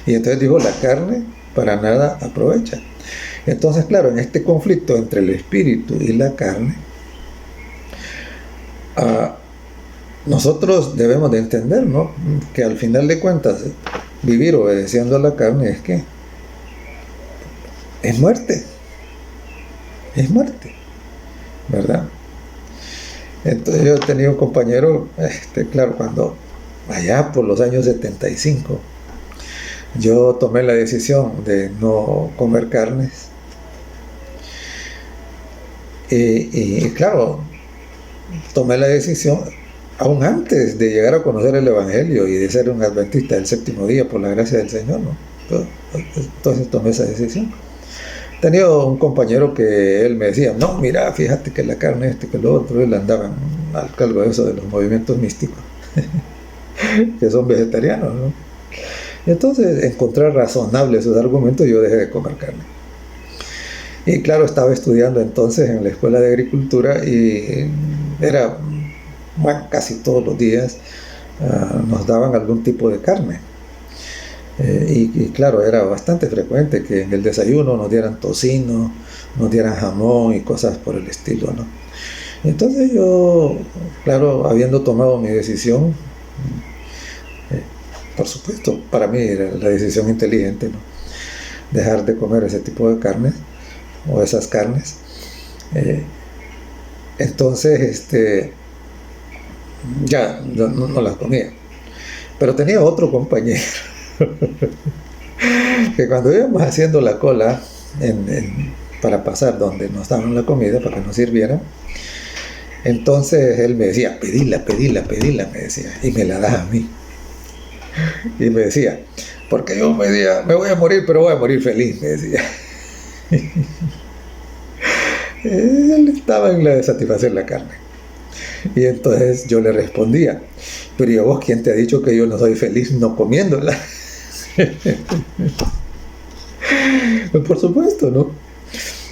Y entonces dijo, la carne para nada aprovecha. Entonces, claro, en este conflicto entre el espíritu y la carne, nosotros debemos de entender, ¿no?, que al final de cuentas, vivir obedeciendo a la carne es que es muerte, ¿verdad? Entonces yo he tenido un compañero, claro, cuando allá por los años 75, yo tomé la decisión de no comer carnes. Y claro, tomé la decisión aún antes de llegar a conocer el Evangelio y de ser un adventista del séptimo día por la gracia del Señor, ¿no? Entonces tomé esa decisión. Tenía un compañero que él me decía, no, mira, fíjate que la carne, que lo otro, él andaba al cargo de eso de los movimientos místicos, que son vegetarianos, ¿no? Y entonces encontré razonables sus argumentos y yo dejé de comer carne. Y claro, estaba estudiando entonces en la Escuela de Agricultura y era, bueno, casi todos los días nos daban algún tipo de carne. Y claro, era bastante frecuente que en el desayuno nos dieran tocino, nos dieran jamón y cosas por el estilo, ¿no? Entonces yo, claro, habiendo tomado mi decisión, por supuesto, para mí era la decisión inteligente, ¿no?, dejar de comer ese tipo de carnes o esas carnes. Entonces, ya no las comía. Pero tenía otro compañero que cuando íbamos haciendo la cola para pasar donde nos daban la comida, para que nos sirvieran, entonces él me decía, pedila, me decía, y me la das a mí. Y me decía, porque yo me voy a morir, pero voy a morir feliz, me decía. Él estaba en la de satisfacer la carne. Y entonces yo le respondía, pero ¿y a vos quién te ha dicho que yo no soy feliz no comiéndola? Pues por supuesto, ¿no?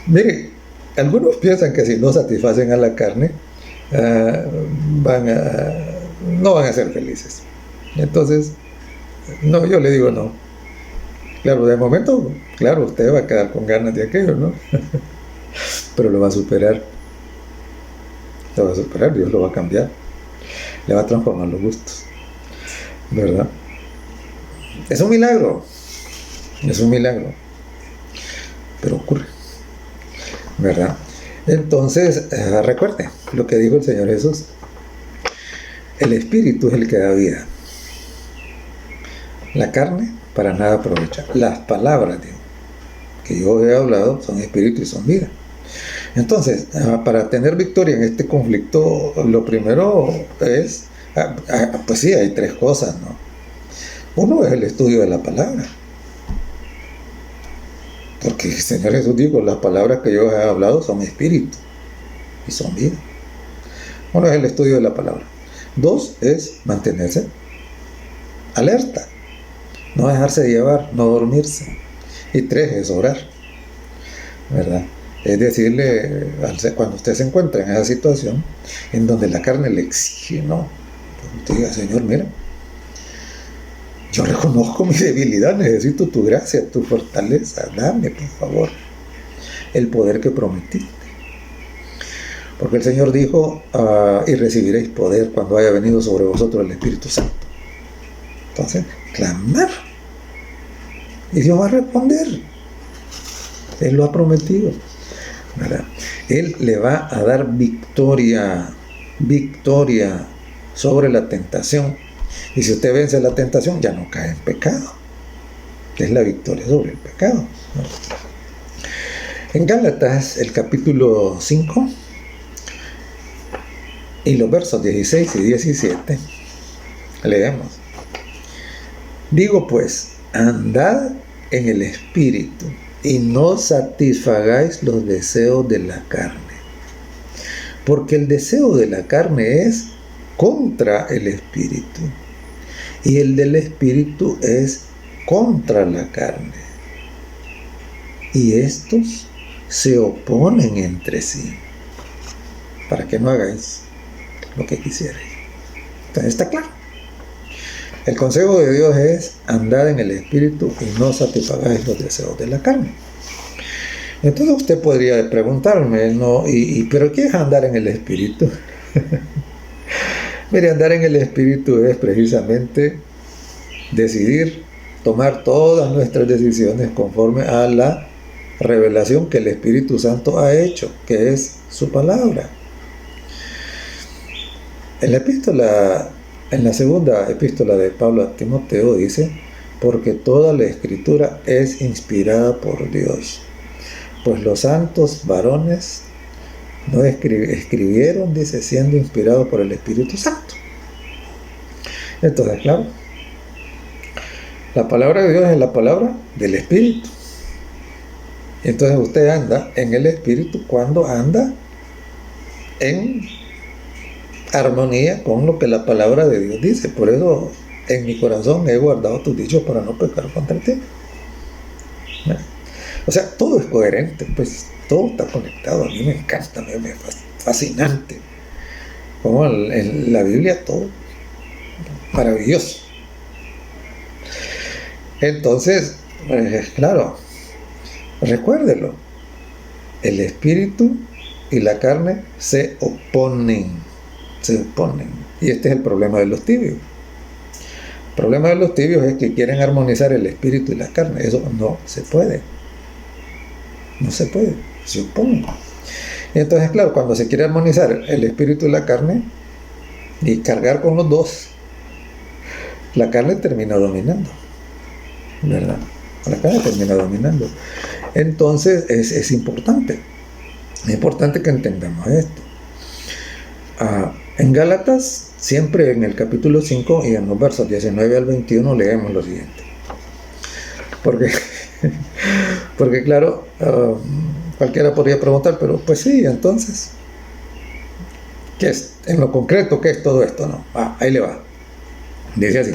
Mire, algunos piensan que si no satisfacen a la carne, no van a ser felices. Entonces, no, yo le digo no. Claro, de momento, claro, usted va a quedar con ganas de aquello, ¿no? Pero lo va a superar. Lo va a superar, Dios lo va a cambiar. Le va a transformar los gustos, ¿verdad? Es un milagro. Pero ocurre, ¿verdad? Entonces, recuerde lo que dijo el Señor Jesús. El espíritu es el que da vida. La carne para nada aprovecha. Las palabras, digo, que yo he hablado son espíritu y son vida. Entonces, para tener victoria en este conflicto, lo primero es, pues sí, hay tres cosas, ¿no? Uno es el estudio de la palabra. Porque el Señor Jesús dijo, las palabras que yo he hablado son espíritu y son vida. Uno es el estudio de la palabra. Dos es mantenerse alerta, no dejarse llevar, no dormirse. Y tres es orar, ¿verdad? Es decirle, cuando usted se encuentra en esa situación en donde la carne le exige, ¿no? Usted diga, Señor, mira, yo reconozco mi debilidad, necesito tu gracia, tu fortaleza, dame, por favor, el poder que prometiste. Porque el Señor dijo, y recibiréis poder cuando haya venido sobre vosotros el Espíritu Santo. Entonces, clamar. Y Dios va a responder. Él lo ha prometido, ¿verdad? Él le va a dar victoria sobre la tentación. Y si usted vence la tentación, ya no cae en pecado. Es la victoria sobre el pecado, ¿no? En Gálatas, el capítulo 5, y los versos 16 y 17, leemos. Digo pues, andad en el Espíritu, y no satisfagáis los deseos de la carne. Porque el deseo de la carne es contra el Espíritu, y el del espíritu es contra la carne. Y estos se oponen entre sí, para que no hagáis lo que quisierais. Entonces está claro. El consejo de Dios es andar en el espíritu y no satisfagáis los deseos de la carne. Entonces usted podría preguntarme, ¿no? ¿Pero qué es andar en el espíritu? Mire, andar en el espíritu es precisamente decidir tomar todas nuestras decisiones conforme a la revelación que el Espíritu Santo ha hecho, que es su palabra. En la segunda epístola de Pablo a Timoteo dice: porque toda la escritura es inspirada por Dios, pues los santos varones no escribieron, dice, siendo inspirados por el Espíritu Santo. Entonces, claro, la palabra de Dios es la palabra del Espíritu. Entonces usted anda en el Espíritu cuando anda en armonía con lo que la palabra de Dios dice. Por eso en mi corazón he guardado tus dichos para no pecar contra ti. ¿No? O sea, todo es coherente, pues todo está conectado. A mí me encanta, me es fascinante. Como en la Biblia todo maravilloso. Entonces, claro, recuérdelo, el espíritu y la carne se oponen. Y este es el problema de los tibios. El problema de los tibios es que quieren armonizar el espíritu y la carne. Eso no se puede. No se puede, se oponen. Y entonces, claro, cuando se quiere armonizar el espíritu y la carne y cargar con los dos, la carne termina dominando, ¿verdad? La carne termina dominando. Entonces es importante que entendamos esto. En Gálatas, siempre en el capítulo 5 y en los versos 19 al 21 leemos lo siguiente. Porque claro, cualquiera podría preguntar, pero pues sí, entonces, ¿qué es? En lo concreto, ¿qué es todo esto? No, ahí le va. Dice así: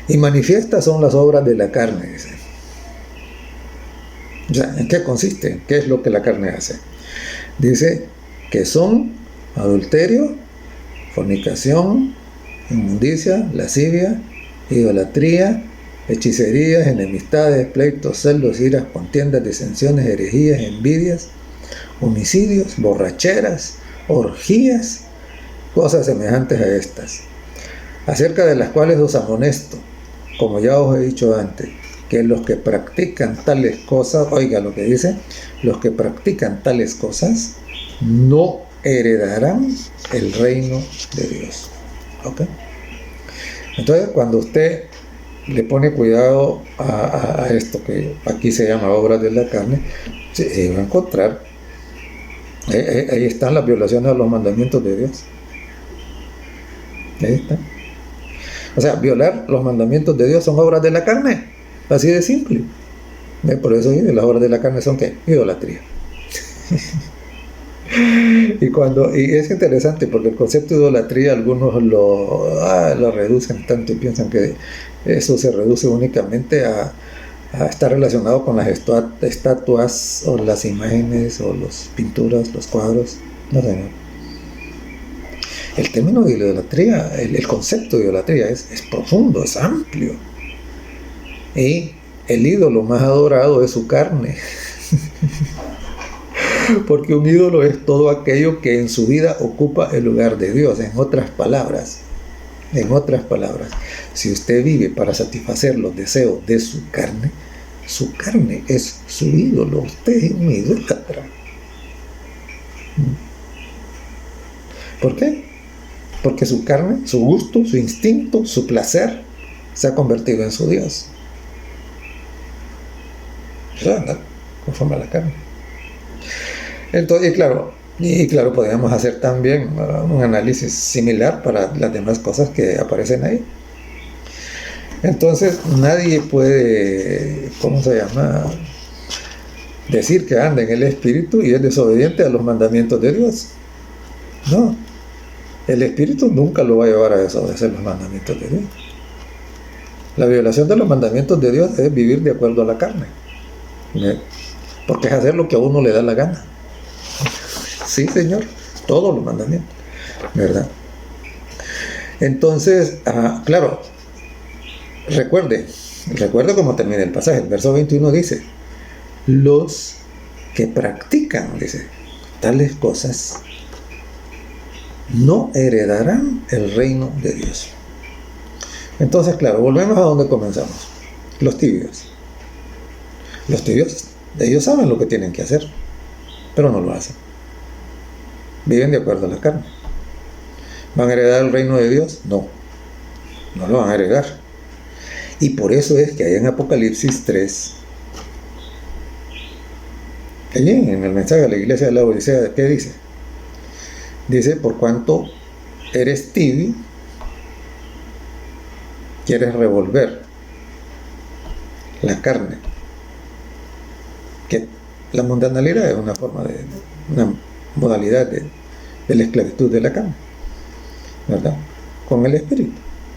y manifiestas son las obras de la carne, dice. O sea, ¿en qué consiste? ¿Qué es lo que la carne hace? Dice que son adulterio, fornicación, inmundicia, lascivia, idolatría, hechicerías, enemistades, pleitos, celos, iras, contiendas, disensiones, herejías, envidias, homicidios, borracheras, orgías, cosas semejantes a estas, acerca de las cuales os amonesto, como ya os he dicho antes, que los que practican tales cosas, oiga lo que dice, los que practican tales cosas no heredarán el reino de Dios. ¿Ok? Entonces, cuando usted le pone cuidado a esto que aquí se llama obras de la carne, se va a encontrar, ahí están las violaciones a los mandamientos de Dios. Ahí están. O sea, violar los mandamientos de Dios son obras de la carne, así de simple. Por eso las obras de la carne son ¿qué? Idolatría. Y es interesante porque el concepto de idolatría algunos lo reducen tanto y piensan que eso se reduce únicamente a estar relacionado con las estatuas o las imágenes o las pinturas, los cuadros. No sé, no. El término de idolatría, el concepto de idolatría es profundo, es amplio. Y el ídolo más adorado es su carne. Porque un ídolo es todo aquello que en su vida ocupa el lugar de Dios. En otras palabras, si usted vive para satisfacer los deseos de su carne es su ídolo. Usted es un idólatra. ¿Por qué? Porque su carne, su gusto, su instinto, su placer se ha convertido en su Dios. Eso anda conforme a la carne. Entonces, claro, podríamos hacer también un análisis similar para las demás cosas que aparecen ahí. Entonces, nadie puede, decir que anda en el Espíritu y es desobediente a los mandamientos de Dios. No. El espíritu nunca lo va a llevar a desobedecer los mandamientos de Dios. La violación de los mandamientos de Dios es vivir de acuerdo a la carne, porque es hacer lo que a uno le da la gana. Sí, Señor, todos los mandamientos, ¿verdad? Entonces, claro, recuerde cómo termina el pasaje. El verso 21 dice: los que practican, dice, tales cosas no heredarán el reino de Dios. Entonces, claro, volvemos a donde comenzamos. Los tibios. Los tibios, ellos saben lo que tienen que hacer, pero no lo hacen. Viven de acuerdo a la carne. ¿Van a heredar el reino de Dios? No, no lo van a heredar. Y por eso es que allá en Apocalipsis 3, allí en el mensaje a la iglesia de la Odisea, ¿qué dice? Dice: por cuanto eres tibio, quieres revolver la carne, que la mundanalidad es una forma de, una modalidad de la esclavitud de la carne, ¿verdad? Con el espíritu.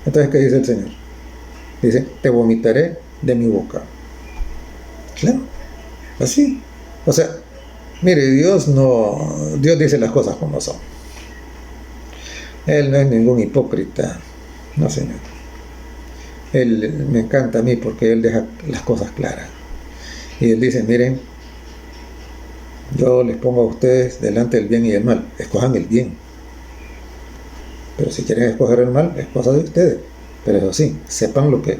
Entonces, ¿qué dice el Señor? Dice: te vomitaré de mi boca. Claro, así. O sea, mire, Dios dice las cosas como son. Él no es ningún hipócrita, no, Señor. Él me encanta a mí porque Él deja las cosas claras. Y Él dice: miren, yo les pongo a ustedes delante del bien y del mal. Escojan el bien. Pero si quieren escoger el mal, es cosa de ustedes. Pero eso sí, sepan lo que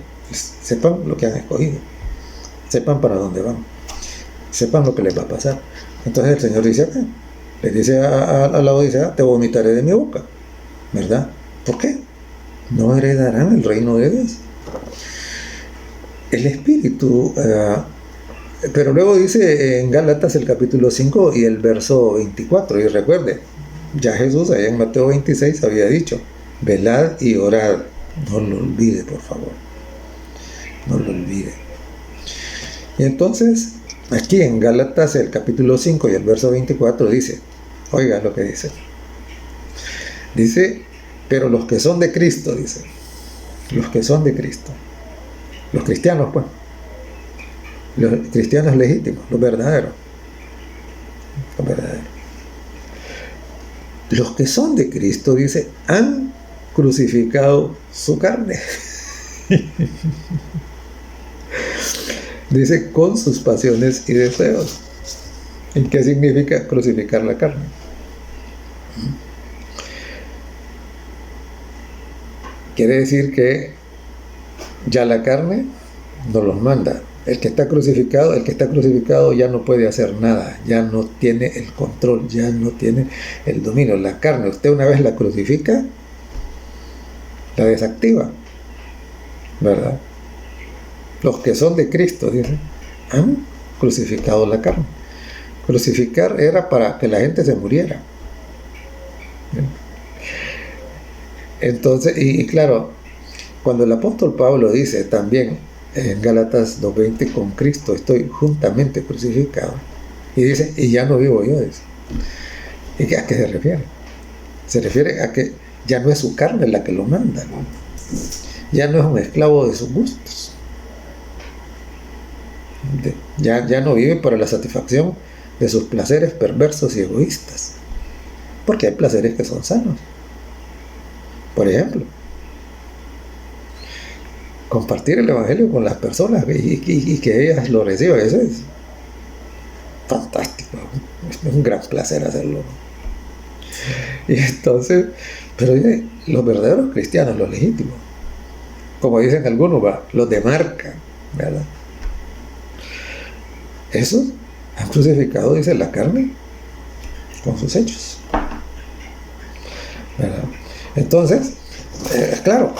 han escogido. Sepan para dónde van. Sepan lo que les va a pasar. Entonces el Señor dice acá, les dice a la Odisea: te vomitaré de mi boca. ¿Verdad? ¿Por qué? No heredarán el reino de Dios. El espíritu, pero luego dice en Gálatas el capítulo 5 y el verso 24, y recuerde, ya Jesús allá en Mateo 26 había dicho: velad y orad. No lo olvide, por favor. No lo olvide. Y entonces, aquí en Gálatas el capítulo 5 y el verso 24 dice, oiga lo que dice. Dice: pero los que son de Cristo, dice, los que son de Cristo, los cristianos, pues, los cristianos legítimos, los verdaderos, los que son de Cristo, dice, han crucificado su carne. Dice: con sus pasiones y deseos. ¿Y qué significa crucificar la carne? Quiere decir que ya la carne no los manda. El que está crucificado ya no puede hacer nada, ya no tiene el control, ya no tiene el dominio. La carne, usted una vez la crucifica, la desactiva, ¿verdad? Los que son de Cristo, dice, han crucificado la carne. Crucificar era para que la gente se muriera. Entonces, y claro, cuando el apóstol Pablo dice también en Gálatas 2:20, con Cristo estoy juntamente crucificado, y dice: y ya no vivo yo, dice. ¿Y a qué se refiere? Se refiere a que ya no es su carne la que lo manda, ¿no? Ya no es un esclavo de sus gustos. Ya no vive para la satisfacción de sus placeres perversos y egoístas, porque hay placeres que son sanos. Por ejemplo, compartir el evangelio con las personas y que ellas lo reciban, eso es fantástico, es un gran placer hacerlo, ¿no? Y entonces, pero los verdaderos cristianos, los legítimos, como dicen algunos, los de marca, ¿verdad? Esos han crucificado, dice, la carne con sus hechos, ¿verdad? Entonces, claro,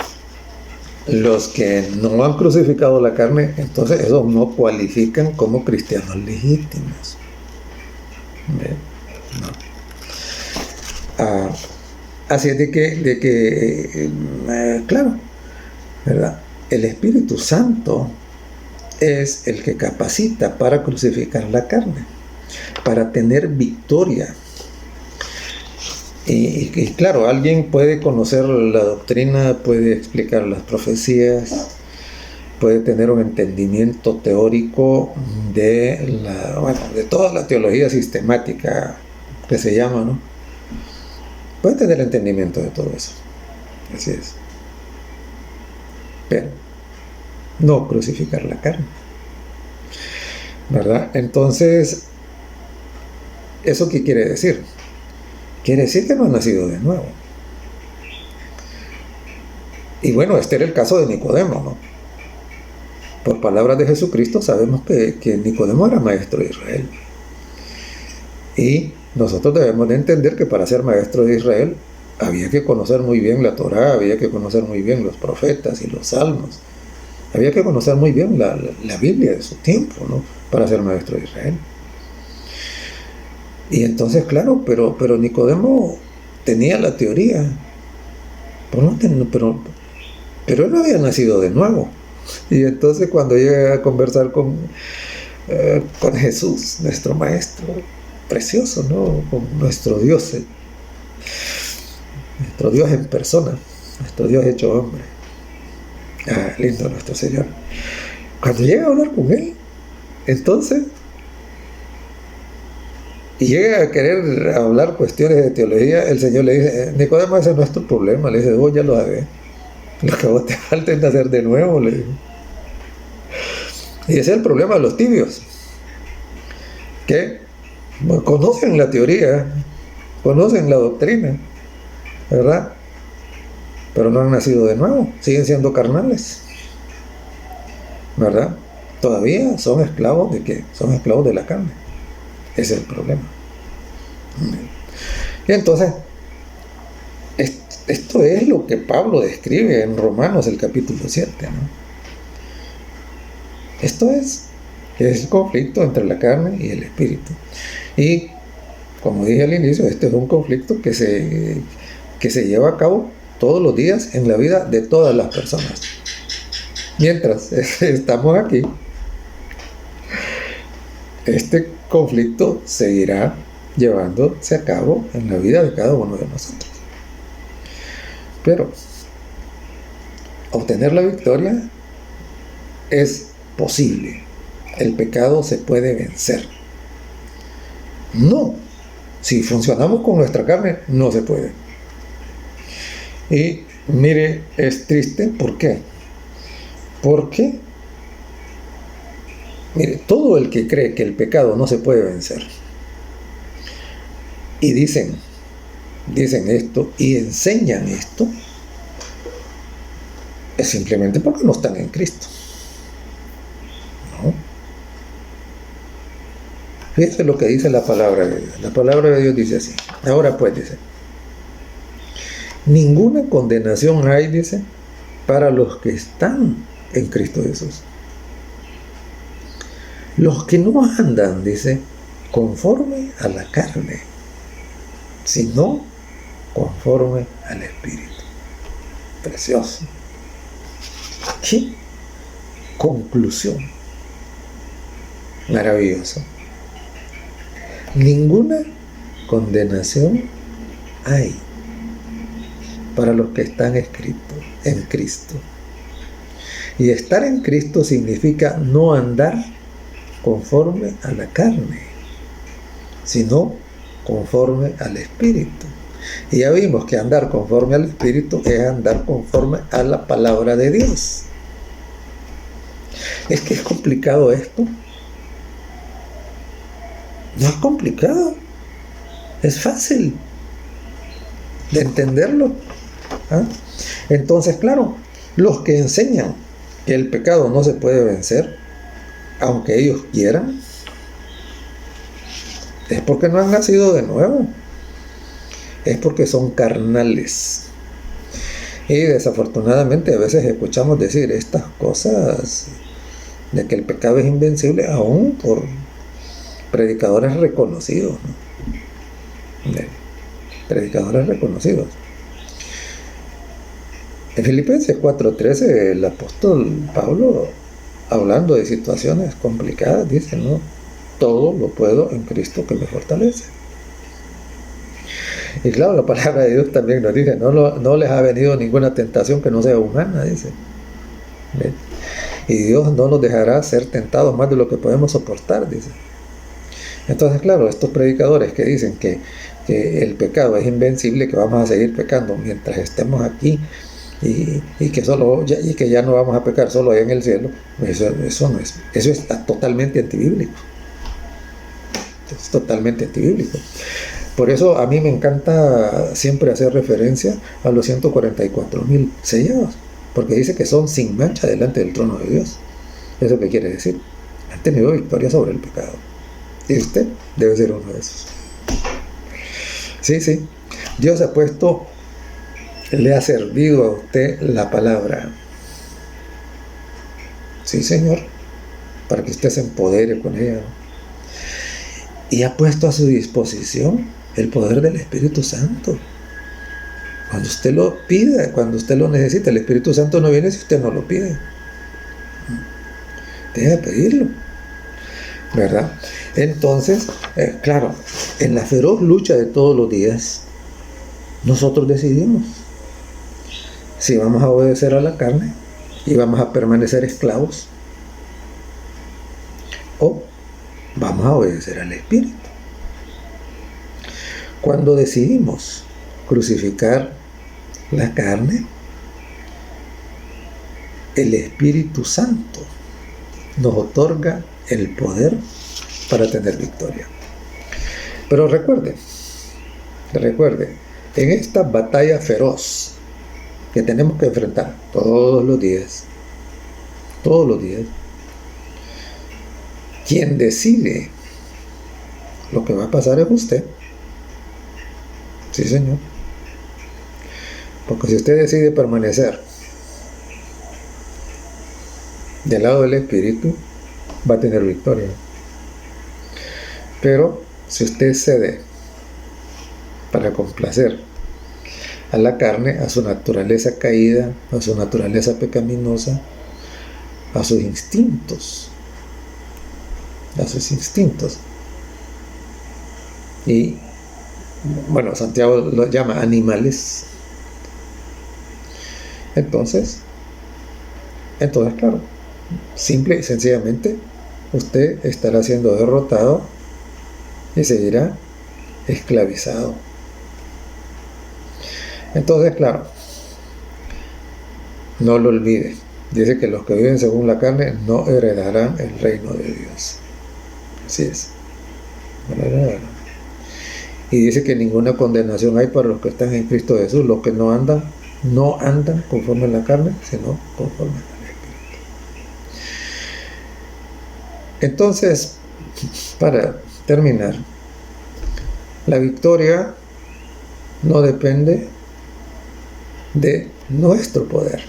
los que no han crucificado la carne, entonces esos no cualifican como cristianos legítimos. No. Así es de que claro, ¿verdad? El Espíritu Santo es el que capacita para crucificar la carne, para tener victoria. Y claro, alguien puede conocer la doctrina, puede explicar las profecías, puede tener un entendimiento teórico de toda la teología sistemática que se llama, ¿no? Puede tener entendimiento de todo eso. Así es. Pero no crucificar la carne, ¿verdad? Entonces, ¿eso qué quiere decir? Quiere decir que no ha nacido de nuevo. Y bueno, este era el caso de Nicodemo, ¿no? Por palabras de Jesucristo sabemos que Nicodemo era maestro de Israel. Y nosotros debemos de entender que para ser maestro de Israel había que conocer muy bien la Torá, había que conocer muy bien los profetas y los salmos. Había que conocer muy bien la Biblia de su tiempo, ¿no? Para ser maestro de Israel. Y entonces, claro, pero Nicodemo tenía la teoría, pero él no había nacido de nuevo. Y entonces cuando llega a conversar con Jesús, nuestro maestro, precioso, ¿no? Con nuestro Dios en persona, nuestro Dios hecho hombre. Lindo nuestro Señor. Cuando llega a hablar con él, entonces, y llega a querer hablar cuestiones de teología, el Señor le dice, Nicodemo, ese no es tu problema. Le dice, vos ya lo sabés. Lo que a vos te falta es nacer de nuevo, le dice. Y ese es el problema de los tibios, que conocen la teoría, conocen la doctrina, ¿verdad? Pero no han nacido de nuevo, siguen siendo carnales, ¿verdad? Todavía son esclavos de ¿qué? Son esclavos de la carne. Ese es el problema. Y entonces, esto es lo que Pablo describe en Romanos, el capítulo 7, ¿no? Esto es el conflicto entre la carne y el espíritu. Y, como dije al inicio, este es un conflicto que se lleva a cabo todos los días en la vida de todas las personas. Mientras estamos aquí, este conflicto seguirá llevándose a cabo en la vida de cada uno de nosotros. Pero obtener la victoria es posible. El pecado se puede vencer. No, si funcionamos con nuestra carne, no se puede. Y mire, es triste, ¿por qué? Porque, mire, todo el que cree que el pecado no se puede vencer, y dicen esto, y enseñan esto, es simplemente porque no están en Cristo. ¿No? Fíjense lo que dice la palabra de Dios. La palabra de Dios dice así. Ahora pues, dice, ninguna condenación hay, dice, para los que están en Cristo Jesús. Los que no andan, dice, conforme a la carne, sino conforme al Espíritu. Precioso. ¿Qué conclusión? Maravilloso. Ninguna condenación hay para los que están escritos en Cristo. Y estar en Cristo significa no andar conforme a la carne, sino conforme al Espíritu. Y ya vimos que andar conforme al Espíritu es andar conforme a la palabra de Dios. ¿Es que es complicado esto? No es complicado, es fácil de entenderlo. Entonces, claro, los que enseñan que el pecado no se puede vencer, aunque ellos quieran, es porque no han nacido de nuevo, es porque son carnales. Y desafortunadamente a veces escuchamos decir estas cosas de que el pecado es invencible, aún por predicadores reconocidos, ¿no? Predicadores reconocidos. En Filipenses 4:13, el apóstol Pablo, hablando de situaciones complicadas, dice, ¿no? Todo lo puedo en Cristo que me fortalece. Y claro, la palabra de Dios también nos dice, no les ha venido ninguna tentación que no sea humana, dice. ¿Ve? Y Dios no nos dejará ser tentados más de lo que podemos soportar, dice. Entonces, claro, estos predicadores que dicen que el pecado es invencible, que vamos a seguir pecando mientras estemos aquí y que ya no vamos a pecar solo allá en el cielo, eso está totalmente antibíblico. Es totalmente antibíblico. Por eso a mí me encanta siempre hacer referencia a los 144,000 sellados, porque dice que son sin mancha delante del trono de Dios. ¿Eso qué quiere decir? Han tenido victoria sobre el pecado. Y usted debe ser uno de esos. Sí. Dios ha puesto, le ha servido a usted la palabra. Sí, Señor, para que usted se empodere con ella. Y ha puesto a su disposición el poder del Espíritu Santo. Cuando usted lo pida, cuando usted lo necesita, el Espíritu Santo no viene si usted no lo pide. Deja de pedirlo, ¿verdad? Entonces, claro, en la feroz lucha de todos los días, nosotros decidimos si vamos a obedecer a la carne y vamos a permanecer esclavos, o vamos a obedecer al Espíritu. Cuando decidimos crucificar la carne, el Espíritu Santo nos otorga el poder para tener victoria. Pero recuerde, en esta batalla feroz que tenemos que enfrentar todos los días, quien decide lo que va a pasar es usted. Sí, Señor. Porque si usted decide permanecer del lado del Espíritu, va a tener victoria. Pero si usted cede para complacer a la carne, a su naturaleza caída, a su naturaleza pecaminosa, a sus instintos, y bueno, Santiago lo llama animales. Entonces, claro, simple y sencillamente, usted estará siendo derrotado y seguirá esclavizado. Entonces, claro, no lo olvide. Dice que los que viven según la carne no heredarán el reino de Dios. Así es. No heredarán. Y dice que ninguna condenación hay para los que están en Cristo Jesús, los que no andan conforme a la carne, sino conforme al Espíritu. Entonces, para terminar, la victoria no depende de nuestro poder.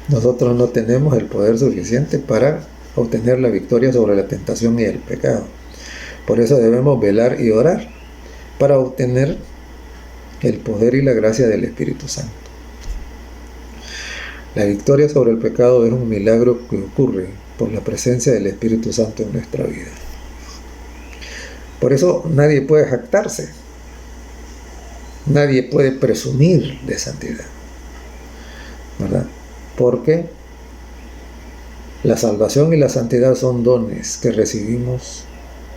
Nosotros no tenemos el poder suficiente para obtener la victoria sobre la tentación y el pecado. Por eso debemos velar y orar para obtener el poder y la gracia del Espíritu Santo. La victoria sobre el pecado es un milagro que ocurre por la presencia del Espíritu Santo en nuestra vida. Por eso nadie puede jactarse, nadie puede presumir de santidad, ¿verdad? Porque la salvación y la santidad son dones que recibimos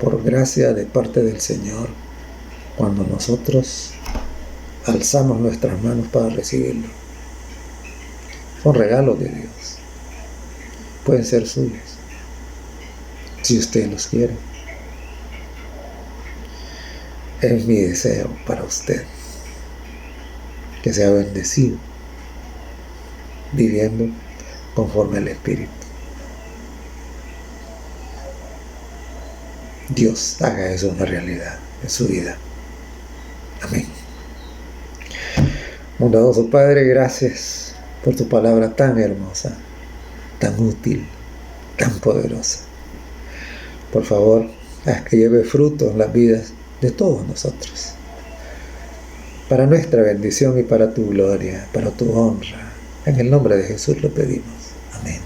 por gracia de parte del Señor cuando nosotros alzamos nuestras manos para recibirlo. Son regalos de Dios. Pueden ser suyos, si usted los quiere. Es mi deseo para usted que sea bendecido viviendo conforme al Espíritu. Dios haga eso una realidad en su vida. Amén. Bondadoso Padre, gracias por tu palabra tan hermosa, tan útil, tan poderosa. Por favor, haz que lleve fruto en las vidas de todos nosotros, para nuestra bendición y para tu gloria, para tu honra. En el nombre de Jesús lo pedimos. Amén.